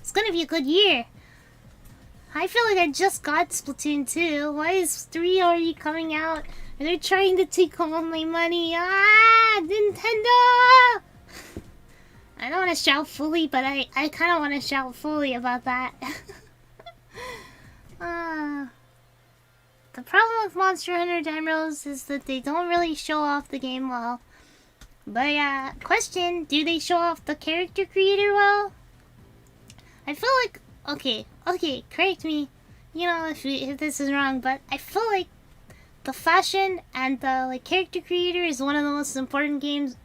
It's gonna be a good year. I feel like I just got Splatoon 2. Why is 3 already coming out? Are they trying to take all my money? Nintendo! I don't want to shout fully, but I kind of want to shout fully about that. The problem with Monster Hunter demos is that they don't really show off the game well. But question, do they show off the character creator well? I feel like, okay, correct me, you know, if this is wrong, but I feel like the fashion and the like character creator is one of the most important things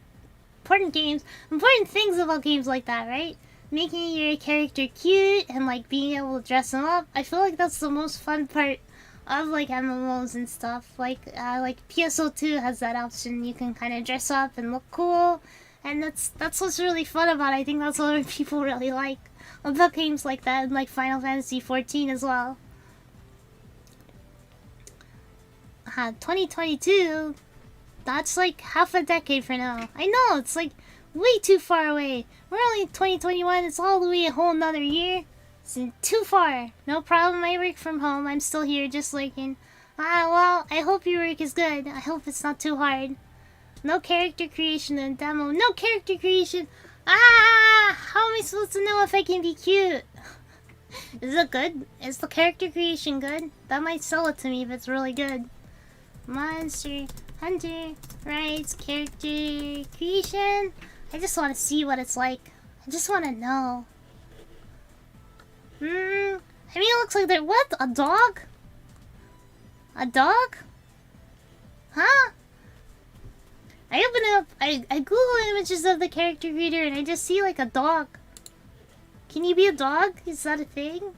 about games like that, right? Making your character cute and like being able to dress them up. I feel like that's the most fun part of like MMOs and stuff. Like PSO2 has that option. You can kind of dress up and look cool, and that's what's really fun about it. I think that's what people really like about games like that, and like Final Fantasy 14 as well. 2022, that's like half a decade for now. I know, it's like way too far away. We're only in 2021, it's all the way a whole nother year. It's too far. No problem, I work from home. I'm still here just lurking. Well, I hope your work is good. I hope it's not too hard. No character creation in demo. No character creation! How am I supposed to know if I can be cute? Is it good? Is the character creation good? That might sell it to me if it's really good. Monster Hunter Rise character creation. I just want to see what it's like. I just want to know. I mean, it looks like they're what? A dog? A dog? Huh? I open up, I Google images of the character creator and I just see like a dog. Can you be a dog? Is that a thing?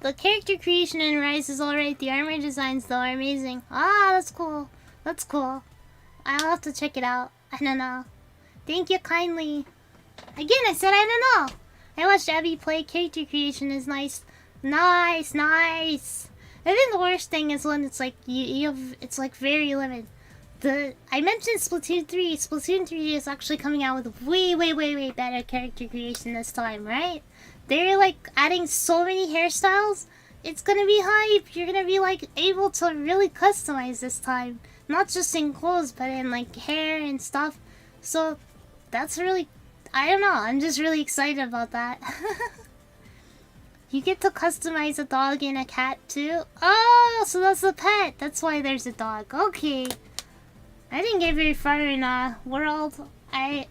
The character creation in Rise is alright. The armor designs though are amazing. Ah, that's cool. That's cool. I'll have to check it out. I don't know. Thank you kindly. Again, I said I don't know. I watched Abby play. Character creation is nice. Nice, nice. I think the worst thing is when it's like you have it's like very limited. I mentioned Splatoon 3. Splatoon 3 is actually coming out with way better character creation this time, right? They're like adding so many hairstyles. It's gonna be hype. You're gonna be like able to really customize this time. Not just in clothes, but in like hair and stuff. So that's really, I don't know. I'm just really excited about that. You get to customize a dog and a cat too? Oh, so that's the pet. That's why there's a dog. Okay. I didn't get very far in World. I'd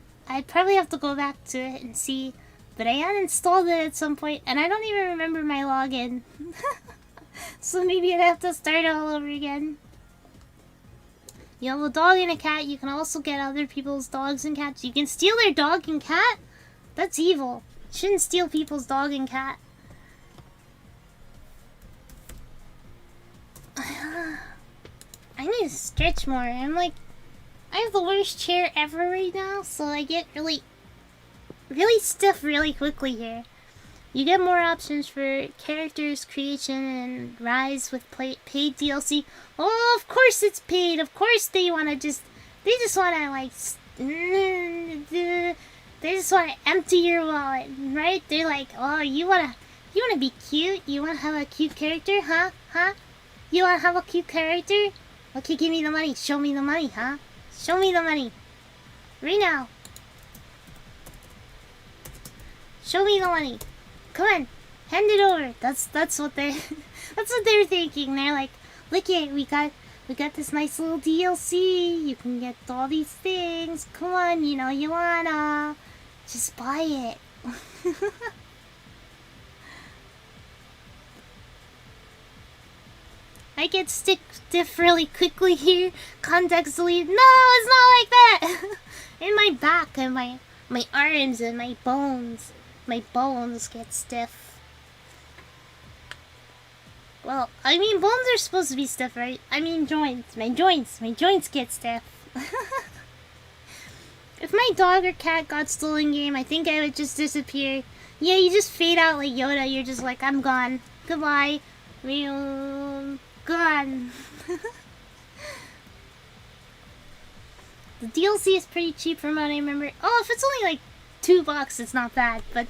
probably have to go back to it and see. But I uninstalled it at some point, and I don't even remember my login. So maybe I'd have to start all over again. You have a dog and a cat. You can also get other people's dogs and cats. You can steal their dog and cat? That's evil. You shouldn't steal people's dog and cat. I need to stretch more. I'm like, I have the worst chair ever right now, so I get really stiff really quickly here. You get more options for characters creation and Rise with paid DLC. Oh, of course it's paid. Of course they just wanna like, they just wanna empty your wallet, right? They're like, oh, you wanna be cute? You wanna have a cute character, huh? Huh? You wanna have a cute character? Okay, give me the money. Show me the money, huh? Show me the money. Right now. Show me the money. Come on. Hand it over. That's what they that's what they're thinking. They're like, look it, we got this nice little DLC. You can get all these things. Come on, you know you wanna. Just buy it. I get stiff really quickly here. Context delete. No, it's not like that. In my back and my arms and my bones. My bones get stiff. Well, I mean bones are supposed to be stiff, right? I mean joints. My joints get stiff. If my dog or cat got stolen game, I think I would just disappear. Yeah, you just fade out like Yoda. You're just like, I'm gone. Goodbye. Gone. The DLC is pretty cheap from what I remember. Oh, if it's only like $2, it's not bad. But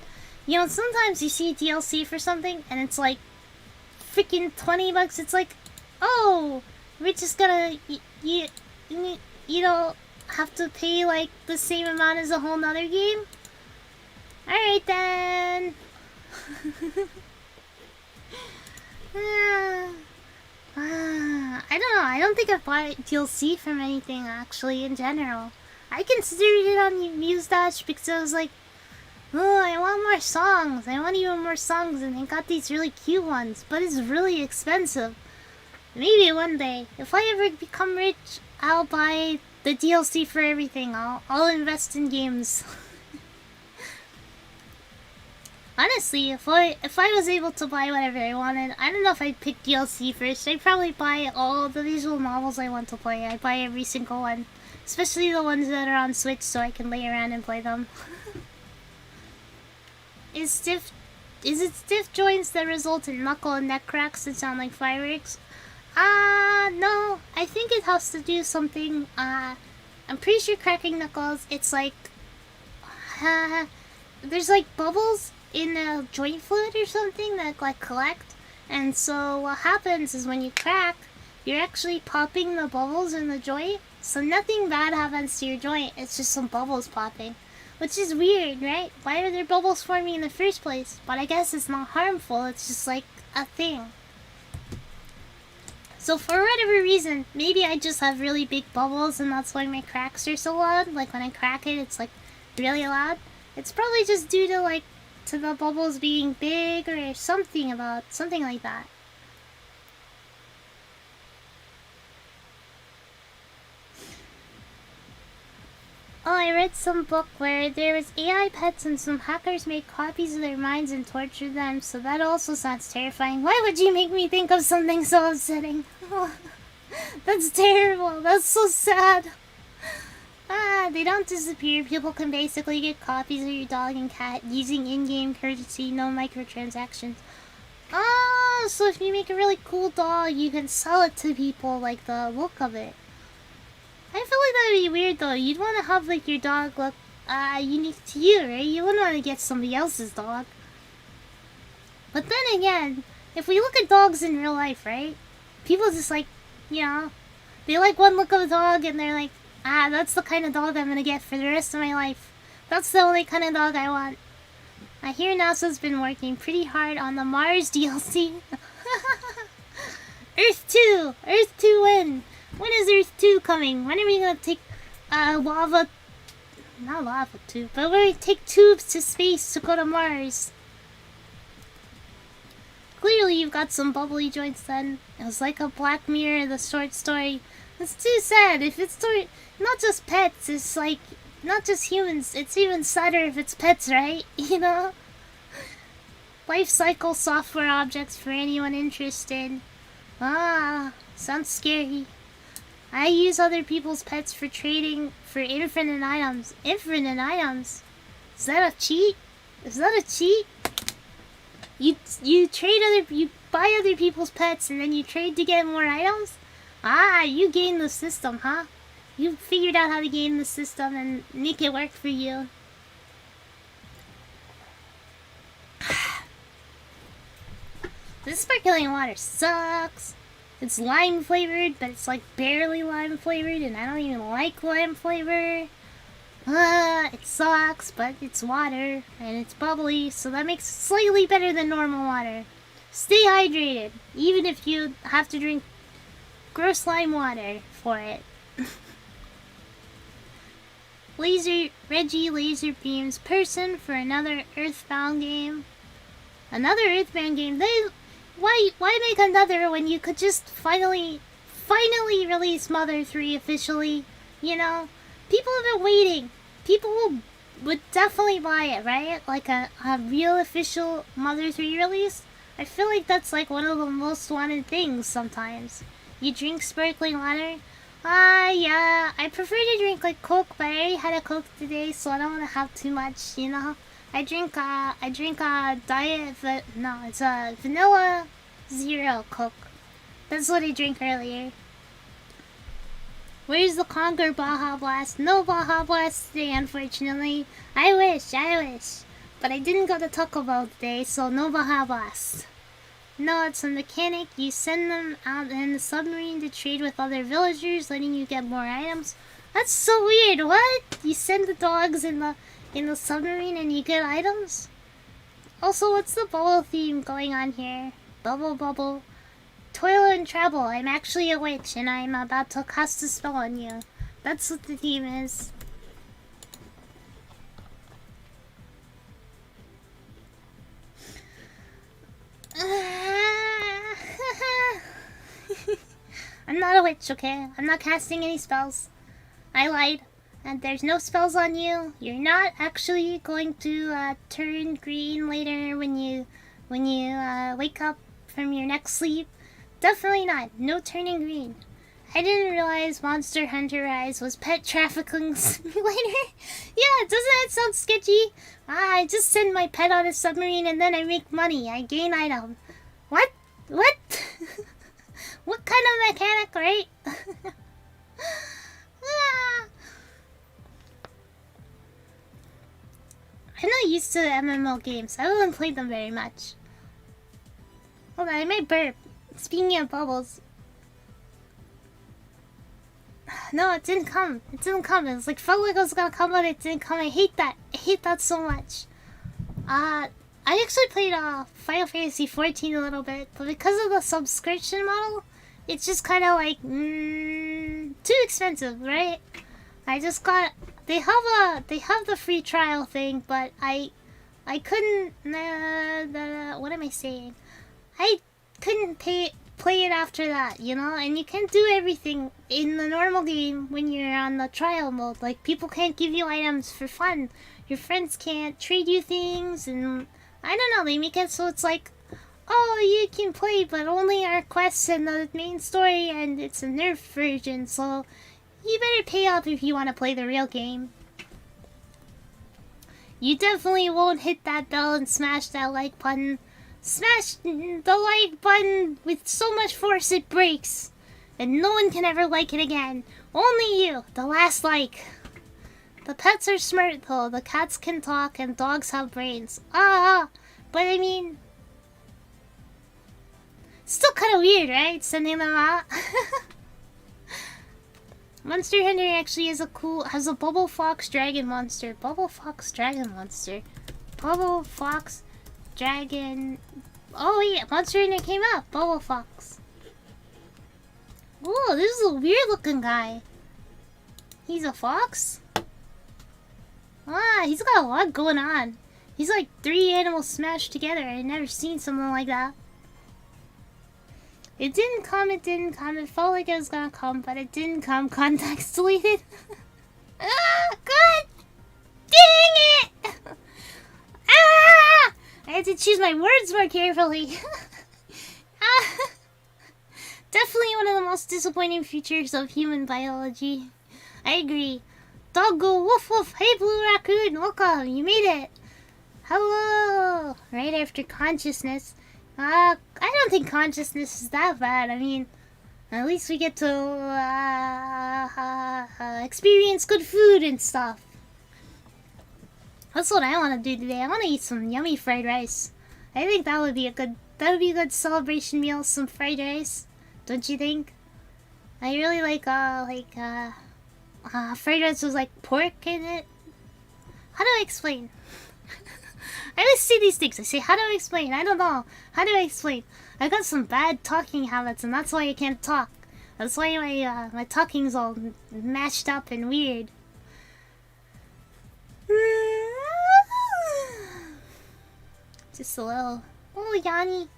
you know, sometimes you see DLC for something and it's like freaking $20. It's like, oh, we're just gonna you don't have to pay like the same amount as a whole nother game. All right then. I don't know. I don't think I've bought DLC from anything actually in general. I considered it on Muse-Dash because I was like, oh, I want more songs. I want even more songs, and they got these really cute ones, but it's really expensive. Maybe one day, if I ever become rich, I'll buy the DLC for everything. I'll invest in games. Honestly, if I was able to buy whatever I wanted, I don't know if I'd pick DLC first. I'd probably buy all the visual novels I want to play. I'd buy every single one. Especially the ones that are on Switch so I can lay around and play them. Is it stiff joints that result in knuckle and neck cracks that sound like fireworks? No. I think it has to do something, I'm pretty sure cracking knuckles, it's like, there's like bubbles in a joint fluid or something that like collect, and so what happens is when you crack, you're actually popping the bubbles in the joint, so nothing bad happens to your joint, it's just some bubbles popping, which is weird, right? Why are there bubbles forming in the first place? But I guess it's not harmful, it's just like a thing. So for whatever reason, maybe I just have really big bubbles and that's why my cracks are so loud. Like when I crack it, it's like really loud. It's probably just due to like to the bubbles being big or something like that. Oh, I read some book where there was AI pets and some hackers made copies of their minds and tortured them, so that also sounds terrifying. Why would you make me think of something so upsetting? That's terrible. That's so sad. They don't disappear. People can basically get copies of your dog and cat using in-game currency, no microtransactions. So if you make a really cool dog, you can sell it to people, like the look of it. I feel like that would be weird though. You'd want to have like your dog look unique to you, right? You wouldn't want to get somebody else's dog. But then again, if we look at dogs in real life, right? People just like, you know, they like one look of a dog and they're like, that's the kind of dog I'm gonna get for the rest of my life. That's the only kind of dog I want. I hear NASA's been working pretty hard on the Mars DLC. Earth 2! Earth 2 when? When is Earth 2 coming? When are we gonna take lava... Not lava tube, but we're gonna take tubes to space to go to Mars. Clearly you've got some bubbly joints then. It was like a Black Mirror, the short story. It's too sad. If it's not just pets, it's like not just humans. It's even sadder if it's pets, right? You know? Life cycle software objects for anyone interested. Sounds scary. I use other people's pets for trading for infinite items. Infinite items? Is that a cheat? Is that a cheat? You buy other people's pets and then you trade to get more items? You game the system, huh? You figured out how to game the system and make it work for you. This sparkling water sucks. It's lime flavored, but it's like barely lime flavored, and I don't even like lime flavor. It sucks, but it's water, and it's bubbly, so that makes it slightly better than normal water. Stay hydrated, even if you have to drink gross lime water for it. Reggie Laser Beams Person for another Earthbound game. Another Earthbound game? Why make another when you could just finally release Mother 3 officially? You know? People have been waiting. People would definitely buy it, right? Like a real official Mother 3 release. I feel like that's like one of the most wanted things sometimes. You drink sparkling water? Yeah. I prefer to drink like Coke, but I already had a Coke today, so I don't want to have too much, you know? I drink diet, but no, it's a vanilla zero Coke. That's what I drank earlier. Where's the Conquer Baja Blast? No Baja Blast today, unfortunately. I wish. But I didn't go to Taco Bell today, so no Baja Blast. No, it's a mechanic. You send them out in the submarine to trade with other villagers, letting you get more items. That's so weird. What? You send the dogs in the submarine and you get items? Also, what's the bubble theme going on here? Bubble. Toil and trouble. I'm actually a witch and I'm about to cast a spell on you. That's what the theme is. I'm not a witch, okay? I'm not casting any spells. I lied. And there's no spells on you. You're not actually going to turn green later when you wake up from your next sleep. Definitely not. No turning green. I didn't realize Monster Hunter Rise was pet trafficking simulator. Yeah, doesn't it sound sketchy? I just send my pet on a submarine and then I make money. I gain item. What? What kind of mechanic, right? I'm not used to MMO games. I haven't played them very much. Hold on, I might burp. Speaking of bubbles. No, it didn't come. It was like, felt like it was gonna come, but it didn't come. I hate that. I hate that so much. I actually played Final Fantasy 14 a little bit, but because of the subscription model, it's just kind of like, too expensive, right? I just got they have the free trial thing, but I couldn't. What am I saying? I couldn't play it after that, you know. And you can't do everything in the normal game when you're on the trial mode. Like, people can't give you items for fun. Your friends can't trade you things, and I don't know. They make it so it's like, oh, you can play, but only our quests and the main story, and it's a nerf version. So you better pay up if you want to play the real game. You definitely won't hit that bell and smash that like button. Smash the like button with so much force it breaks. And no one can ever like it again. Only you, the last like. The pets are smart though. The cats can talk and dogs have brains. But I mean, still kind of weird, right? Sending them out. Monster Hunter actually has a Bubble Fox Dragon Monster. Bubble Fox Dragon Monster. Bubble Fox Dragon. Oh yeah, Monster Hunter came out. Bubble Fox. Whoa, this is a weird looking guy. He's a fox? He's got a lot going on. He's like 3 animals smashed together. I've never seen something like that. It didn't come. It felt like it was gonna come, but it didn't come. Contacts deleted. God dang it! I had to choose my words more carefully. Definitely one of the most disappointing features of human biology. I agree. Doggo, woof woof, hey Blue Raccoon, welcome, you made it. Hello! Right after consciousness. I don't think consciousness is that bad. I mean, at least we get to experience good food and stuff. That's what I want to do today. I want to eat some yummy fried rice. I think that would be a good celebration meal. Some fried rice, don't you think? I really like fried rice with like pork in it. How do I explain? I always say these things. I say, how do I explain? I don't know. How do I explain? I got some bad talking habits, and that's why I can't talk. That's why my talking's all mashed up and weird. Just a little. Oh, Yanni.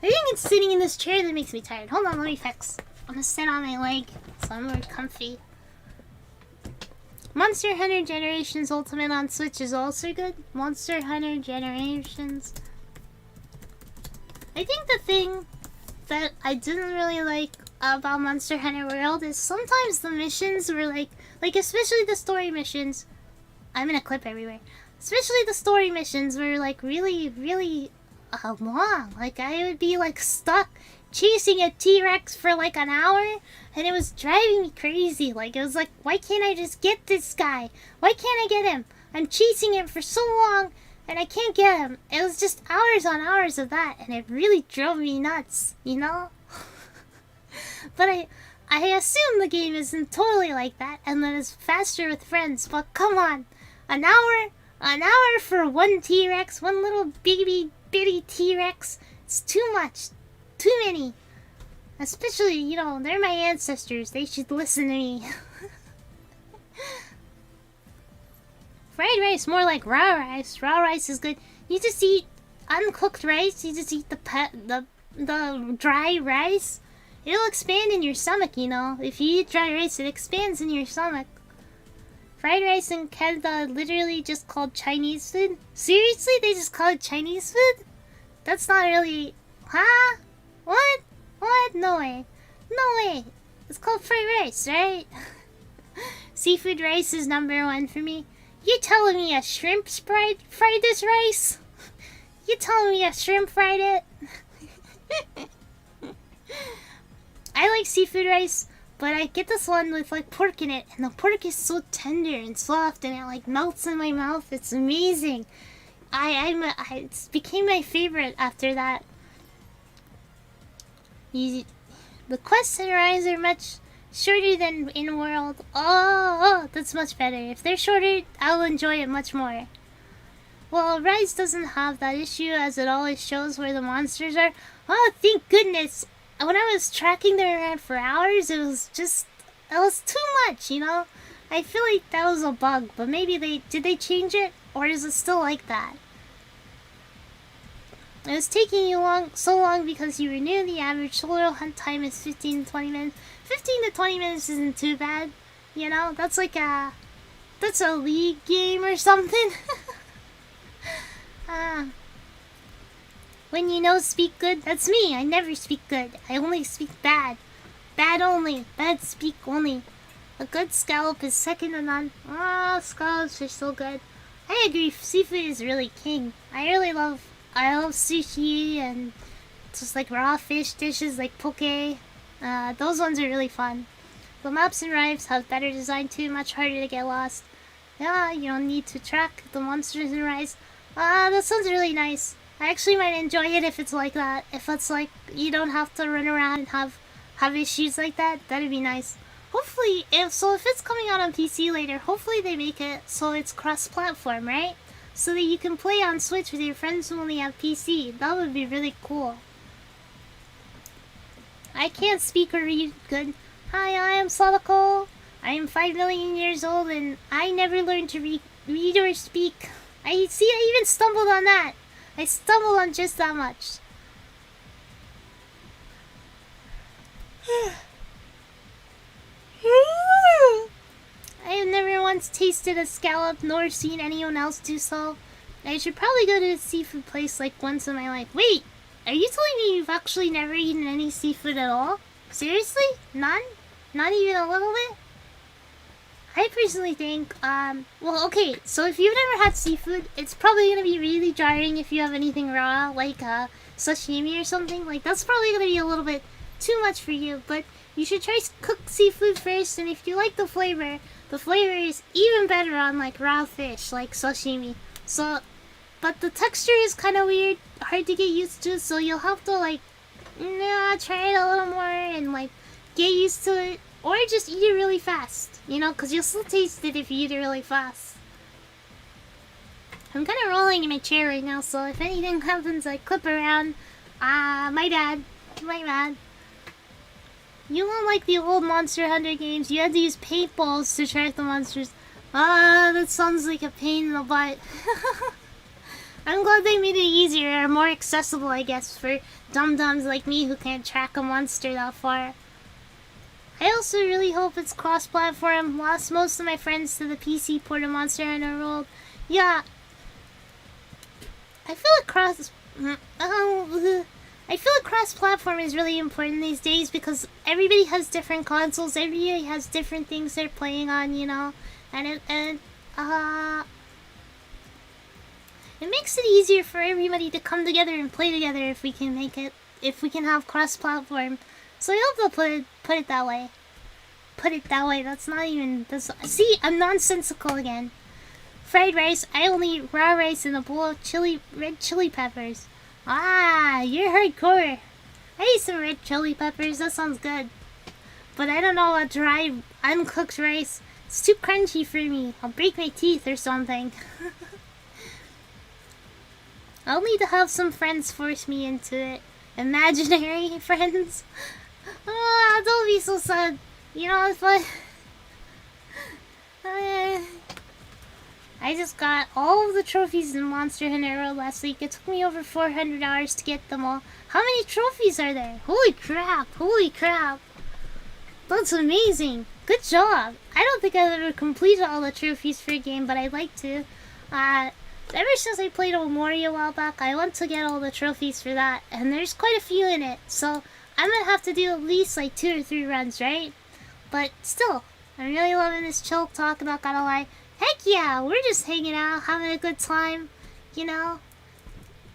I think it's sitting in this chair that makes me tired. Hold on, let me fix. I'm gonna sit on my leg so I'm more comfy. Monster Hunter Generations Ultimate on Switch is also good. Monster Hunter Generations. I think the thing that I didn't really like about Monster Hunter World is sometimes the missions were like especially the story missions. I'm in a clip everywhere. Especially the story missions were like really, really long. Like I would be like stuck chasing a T-Rex for like an hour, and it was driving me crazy. Like it was like, why can't I just get this guy? Why can't I get him? I'm chasing him for so long and I can't get him. It was just hours on hours of that, and it really drove me nuts, you know? But I assume the game isn't totally like that, and that it's faster with friends. But come on, an hour for one T-Rex, one little bitty T-Rex. It's too much. Too many. Especially, you know, they're my ancestors. They should listen to me. Fried rice, more like raw rice. Raw rice is good. You just eat uncooked rice. You just eat the dry rice. It'll expand in your stomach, you know. If you eat dry rice, it expands in your stomach. Fried rice in Canada literally just called Chinese food. Seriously? They just call it Chinese food? That's not really... Huh? What? What? No way. No way. It's called fried rice, right? Seafood rice is #1 for me. You telling me a shrimp fried this rice? You telling me a shrimp fried it? I like seafood rice, but I get this one with like pork in it, and the pork is so tender and soft, and it like melts in my mouth. It's amazing. It became my favorite after that. The quests in Rise are much shorter than in World. Oh, that's much better. If they're shorter, I'll enjoy it much more. Well, Rise doesn't have that issue, as it always shows where the monsters are. Oh, thank goodness. When I was tracking them around for hours, it was too much, you know? I feel like that was a bug, but maybe did they change it? Or is it still like that? It was taking you so long because you were new. The average solo hunt time is 15 to 20 minutes. 15 to 20 minutes isn't too bad. You know, that's like that's a league game or something. When you know speak good, that's me. I never speak good. I only speak bad. Bad only. Bad speak only. A good scallop is second to none. Scallops are so good. I agree, seafood is really king. I love sushi and just like raw fish dishes like poke. Those ones are really fun. The maps and rives have better design too, much harder to get lost. Yeah, you don't need to track the monsters and rides. That sounds really nice. I actually might enjoy it if it's like that. If it's like you don't have to run around and have issues like that, that'd be nice. Hopefully, if it's coming out on PC later, hopefully they make it so it's cross-platform, right? So that you can play on Switch with your friends who only have PC. That would be really cool. I can't speak or read good. Hi, I am Sadako. I am 5 million years old and I never learned to read or speak. I even stumbled on that. I stumbled on just that much. I have never once tasted a scallop nor seen anyone else do so. I should probably go to a seafood place like once in my life. Wait, are you telling me you've actually never eaten any seafood at all? Seriously? None? Not even a little bit? I personally think, well, okay, so if you've never had seafood, it's probably gonna be really jarring if you have anything raw, like, sashimi or something. Like, that's probably gonna be a little bit too much for you, but you should try cooked seafood first, and if you like the flavor is even better on, like, raw fish, like sashimi. So, but the texture is kind of weird, hard to get used to, so you'll have to, like, try it a little more and, like, get used to it. Or just eat it really fast, you know, because you'll still taste it if you eat it really fast. I'm kind of rolling in my chair right now, so if anything happens, I clip around. My bad. My bad. You won't like the old Monster Hunter games. You had to use paintballs to track the monsters. That sounds like a pain in the butt. I'm glad they made it easier or more accessible, I guess, for dum-dums like me who can't track a monster that far. I also really hope it's cross-platform. Lost most of my friends to the PC port of Monster Hunter World. Yeah. I feel like cross-platform is really important these days because everybody has different consoles. Everybody has different things they're playing on, you know. And it makes it easier for everybody to come together and play together if we can have cross-platform. So I hope they'll put it that way. Put it that way. See, I'm nonsensical again. Fried rice. I only eat raw rice in a bowl of red chili peppers. You're hardcore. I eat some red chili peppers. That sounds good. But I don't know about dry, uncooked rice. It's too crunchy for me. I'll break my teeth or something. I'll need to have some friends force me into it. Imaginary friends. Don't be so sad. You know, it's like I just got all of the trophies in Monster Hunter World last week. It took me over 400 hours to get them all. How many trophies are there? Holy crap! Holy crap! That's amazing! Good job! I don't think I've ever completed all the trophies for a game, but I'd like to. Ever since I played Omori a while back, I want to get all the trophies for that, and there's quite a few in it, so I'm gonna have to do at least like 2 or 3 runs, right? But still, I'm really loving this chill talk, not gonna lie. Heck yeah, we're just hanging out, having a good time, you know?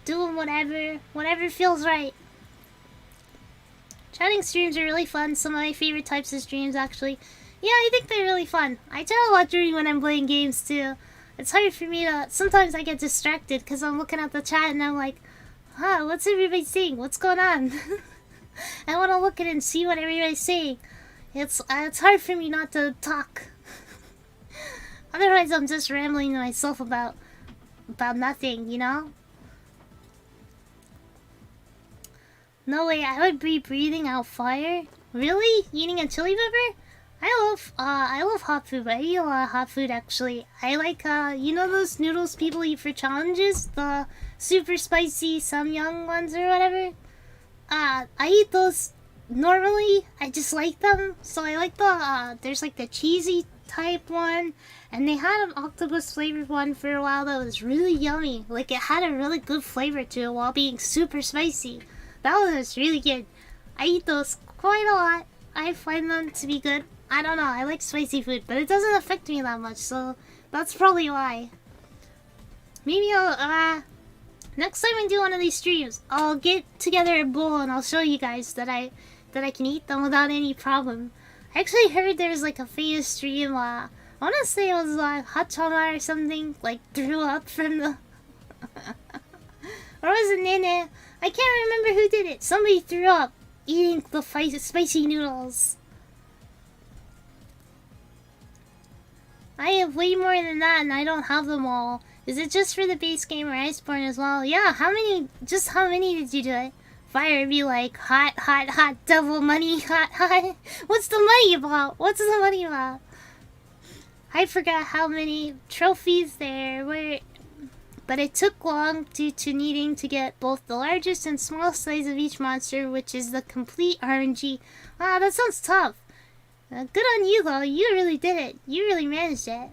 Doing whatever feels right. Chatting streams are really fun, some of my favorite types of streams actually. Yeah, I think they're really fun. I chat a lot during when I'm playing games too. It's hard for me to, sometimes I get distracted because I'm looking at the chat and I'm like, what's everybody saying? What's going on? I want to look at it and see what everybody's saying. It's hard for me not to talk. Otherwise, I'm just rambling to myself about nothing, you know? No way, I would be breathing out fire? Really? Eating a chili pepper? I love hot food. I eat a lot of hot food actually. I like you know those noodles people eat for challenges, the super spicy samyang ones or whatever. I eat those normally. I just like them. So I like the there's like the cheesy type one, and they had an octopus flavored one for a while that was really yummy. Like it had a really good flavor to it while being super spicy. That was really good. I eat those quite a lot. I find them to be good. I don't know, I like spicy food, but it doesn't affect me that much, so that's probably why. Maybe I'll, next time I do one of these streams, I'll get together a bowl and I'll show you guys that I can eat them without any problem. I actually heard there's like a famous stream, I wanna say it was Hachi or something, like threw up from the... or was it Nene? I can't remember who did it. Somebody threw up eating the spicy noodles. I have way more than that and I don't have them all. Is it just for the base game or Iceborne as well? Yeah, how many did you do it? Fire be like, hot, hot, hot, double money, hot, hot. What's the money about? What's the money about? I forgot how many trophies there were. But it took long due to needing to get both the largest and smallest size of each monster, which is the complete RNG. Wow, that sounds tough. Good on you though, you really did it. You really managed it.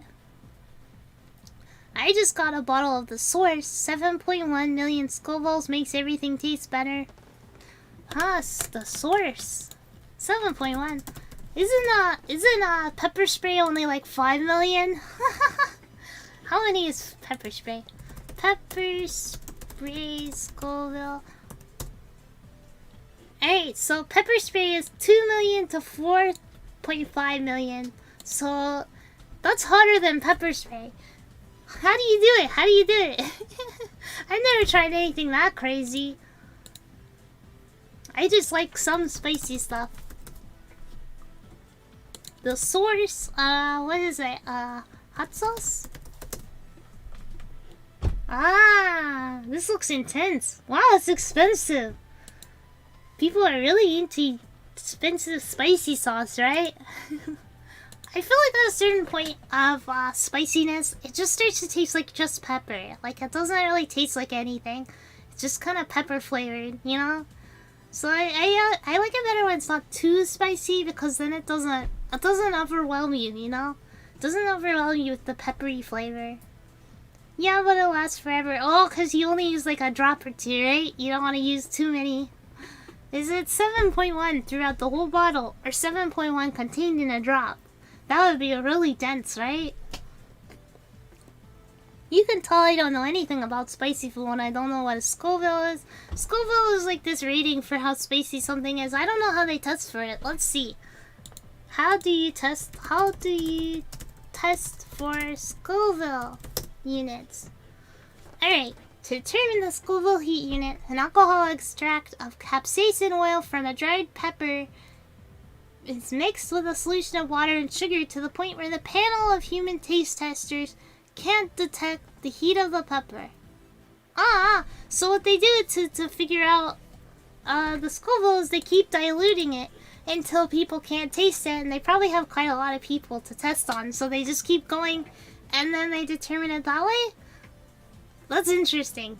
I just got a bottle of the source. 7.1 million Scovilles makes everything taste better. The source. 7.1. Isn't pepper spray only like 5 million? How many is pepper spray? Pepper spray Scoville. Alright, so pepper spray is 2 million to 4.5 million. So that's hotter than pepper spray. How do you do it? How do you do it? I've never tried anything that crazy. I just like some spicy stuff. The source, what is it? Hot sauce? This looks intense. Wow, it's expensive. People are really into expensive spicy sauce, right? I feel like at a certain point of spiciness, it just starts to taste like just pepper. Like it doesn't really taste like anything. It's just kind of pepper flavored, you know? So I like it better when it's not too spicy because then it doesn't overwhelm you, you know? It doesn't overwhelm you with the peppery flavor. Yeah, but it lasts forever. Oh, because you only use like a drop or two, right? You don't want to use too many. Is it 7.1 throughout the whole bottle or 7.1 contained in a drop? That would be really dense, right? You can tell I don't know anything about spicy food when I don't know what a Scoville is. Scoville is like this rating for how spicy something is. I don't know how they test for it. Let's see. How do you test for Scoville units? Alright, to determine the Scoville heat unit, an alcohol extract of capsaicin oil from a dried pepper is mixed with a solution of water and sugar to the point where the panel of human taste testers can't detect the heat of the pepper. So what they do to figure out the Scoville is they keep diluting it until people can't taste it, and they probably have quite a lot of people to test on, so they just keep going and then they determine it that way? That's interesting.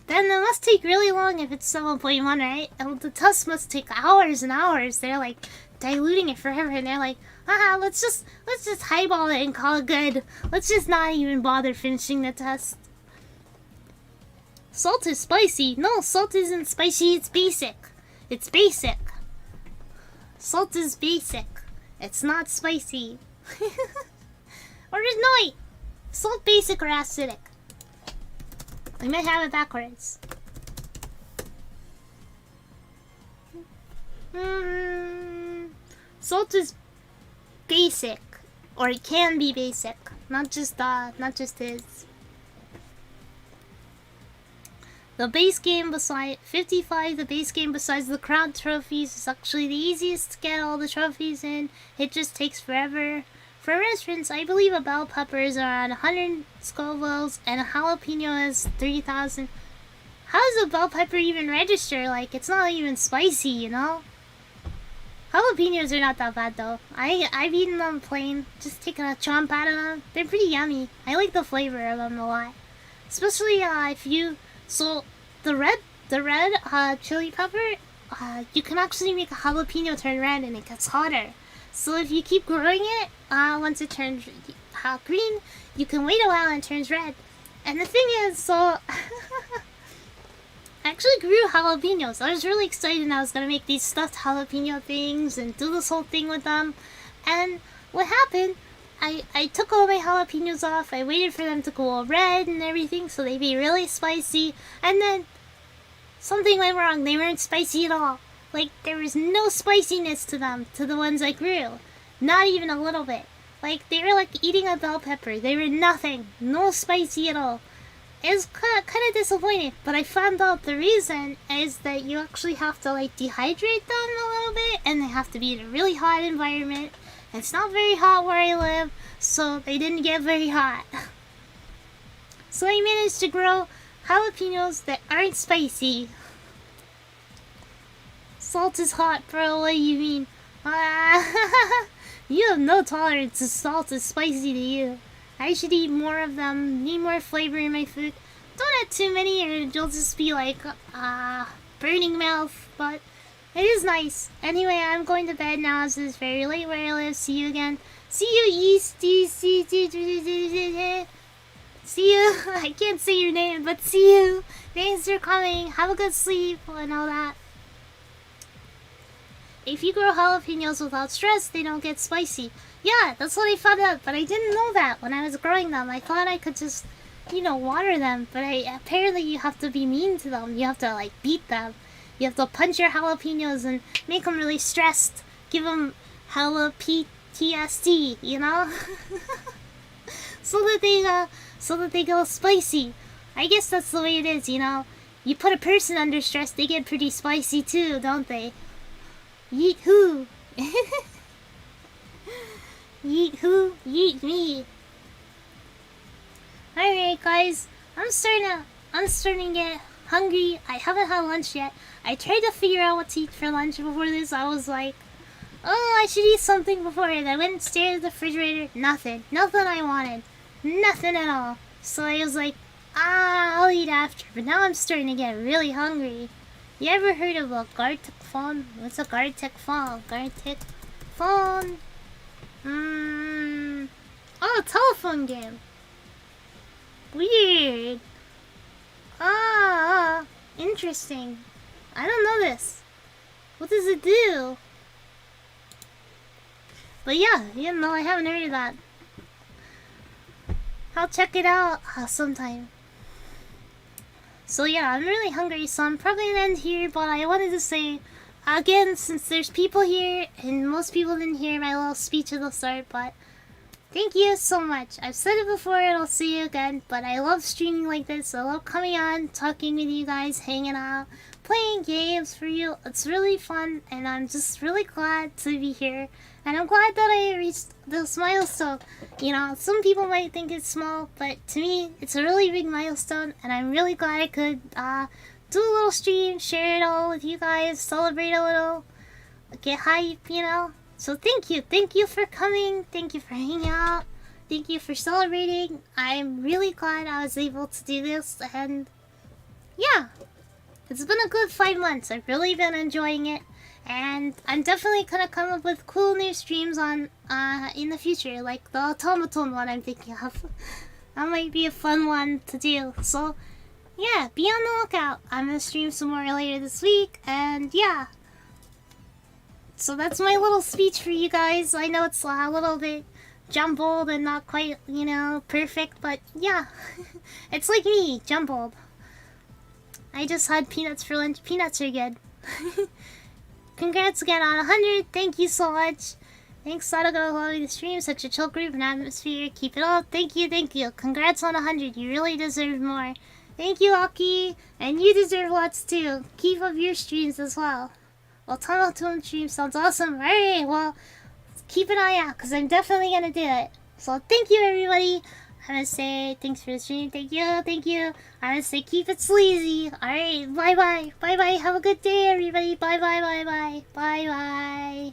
Then it must take really long if it's 7.1, right? And the test must take hours and hours. They're like diluting it forever and they're like, let's just highball it and call it good. Let's just not even bother finishing the test. Salt is spicy. No, salt isn't spicy, it's basic. It's basic. Salt is basic. It's not spicy. Or no, wait. Salt basic or acidic? I might have it backwards. Salt is basic, or it can be basic, not just his. The base game beside 55, the base game besides the crown trophies is actually the easiest to get all the trophies in. It just takes forever. For reference, I believe a bell pepper is around 100 Scovilles and a jalapeno is 3,000. How does a bell pepper even register? Like, it's not even spicy, you know? Jalapenos are not that bad though. I've eaten them plain, just taking a chomp out of them. They're pretty yummy. I like the flavor of them a lot. Especially if you the red chili pepper, you can actually make a jalapeno turn red and it gets hotter. So if you keep growing it, once it turns green, you can wait a while and it turns red. And the thing is, I actually grew jalapenos. I was really excited I was gonna make these stuffed jalapeno things and do this whole thing with them. And what happened, I took all my jalapenos off, I waited for them to go all red and everything so they'd be really spicy, and then something went wrong. They weren't spicy at all. Like, there was no spiciness to them, to the ones I grew. Not even a little bit. Like, they were like eating a bell pepper. They were nothing. No spicy at all. It was kind of disappointing, but I found out the reason is that you actually have to like dehydrate them a little bit, and they have to be in a really hot environment. It's not very hot where I live, so they didn't get very hot. So I managed to grow jalapenos that aren't spicy. Salt is hot, bro. What do you mean? You have no tolerance to salt is spicy to you. I should eat more of them. Need more flavor in my food. Don't add too many or you'll just be like, burning mouth. But it is nice. Anyway, I'm going to bed now as it's very late where I live. See you again. See you, Easty. See you. I can't say your name, but see you. Thanks for coming. Have a good sleep and all that. If you grow jalapenos without stress, they don't get spicy. Yeah, that's what I found out, but I didn't know that when I was growing them. I thought I could just, water them, but apparently you have to be mean to them. You have to, like, beat them. You have to punch your jalapenos and make them really stressed. Give them PTSD, so that they go spicy. I guess that's the way it is, You put a person under stress, they get pretty spicy too, don't they? Yeet who? Yeet who? Yeet me. Alright guys, I'm starting to get hungry. I haven't had lunch yet. I tried to figure out what to eat for lunch before this. I was like, oh, I should eat something before it. I went and stared at the refrigerator. Nothing. Nothing I wanted. Nothing at all. So I was like, I'll eat after. But now I'm starting to get really hungry. You ever heard of a Gartic phone? What's a Gartic phone? Gartic phone? Oh, a telephone game. Weird. Interesting. I don't know this. What does it do? But yeah, I haven't heard of that. I'll check it out sometime. So yeah, I'm really hungry, so I'm probably gonna end here, but I wanted to say, again, since there's people here, and most people didn't hear my little speech at the start, but thank you so much. I've said it before and I'll say it again, but I love streaming like this. I love coming on, talking with you guys, hanging out, playing games for you. It's really fun, and I'm just really glad to be here. And I'm glad that I reached this milestone. Some people might think it's small, but to me, it's a really big milestone, and I'm really glad I could do a little stream, share it all with you guys, celebrate a little, get hype, So thank you for coming, thank you for hanging out, thank you for celebrating. I'm really glad I was able to do this, and yeah, it's been a good 5 months. I've really been enjoying it. And I'm definitely gonna come up with cool new streams on in the future, like the automaton one I'm thinking of. That might be a fun one to do. So yeah, be on the lookout. I'm gonna stream some more later this week, and yeah. So that's my little speech for you guys. I know it's a little bit jumbled and not quite, perfect, but yeah. It's like me, jumbled. I just had peanuts for lunch. Peanuts are good. Congrats again on 100. Thank you so much. Thanks, Sadako, for loving the stream. Such a chill group and atmosphere. Keep it up. Thank you. Congrats on 100. You really deserve more. Thank you, Aki. And you deserve lots too. Keep up your streams as well. Well, Automaton stream sounds awesome. Alright, well, keep an eye out, because I'm definitely going to do it. So thank you, everybody. I'm going to say thanks for the stream. Thank you. I'm going to say keep it sleazy. Alright, bye-bye. Bye-bye. Have a good day, everybody. Bye-bye. Bye-bye.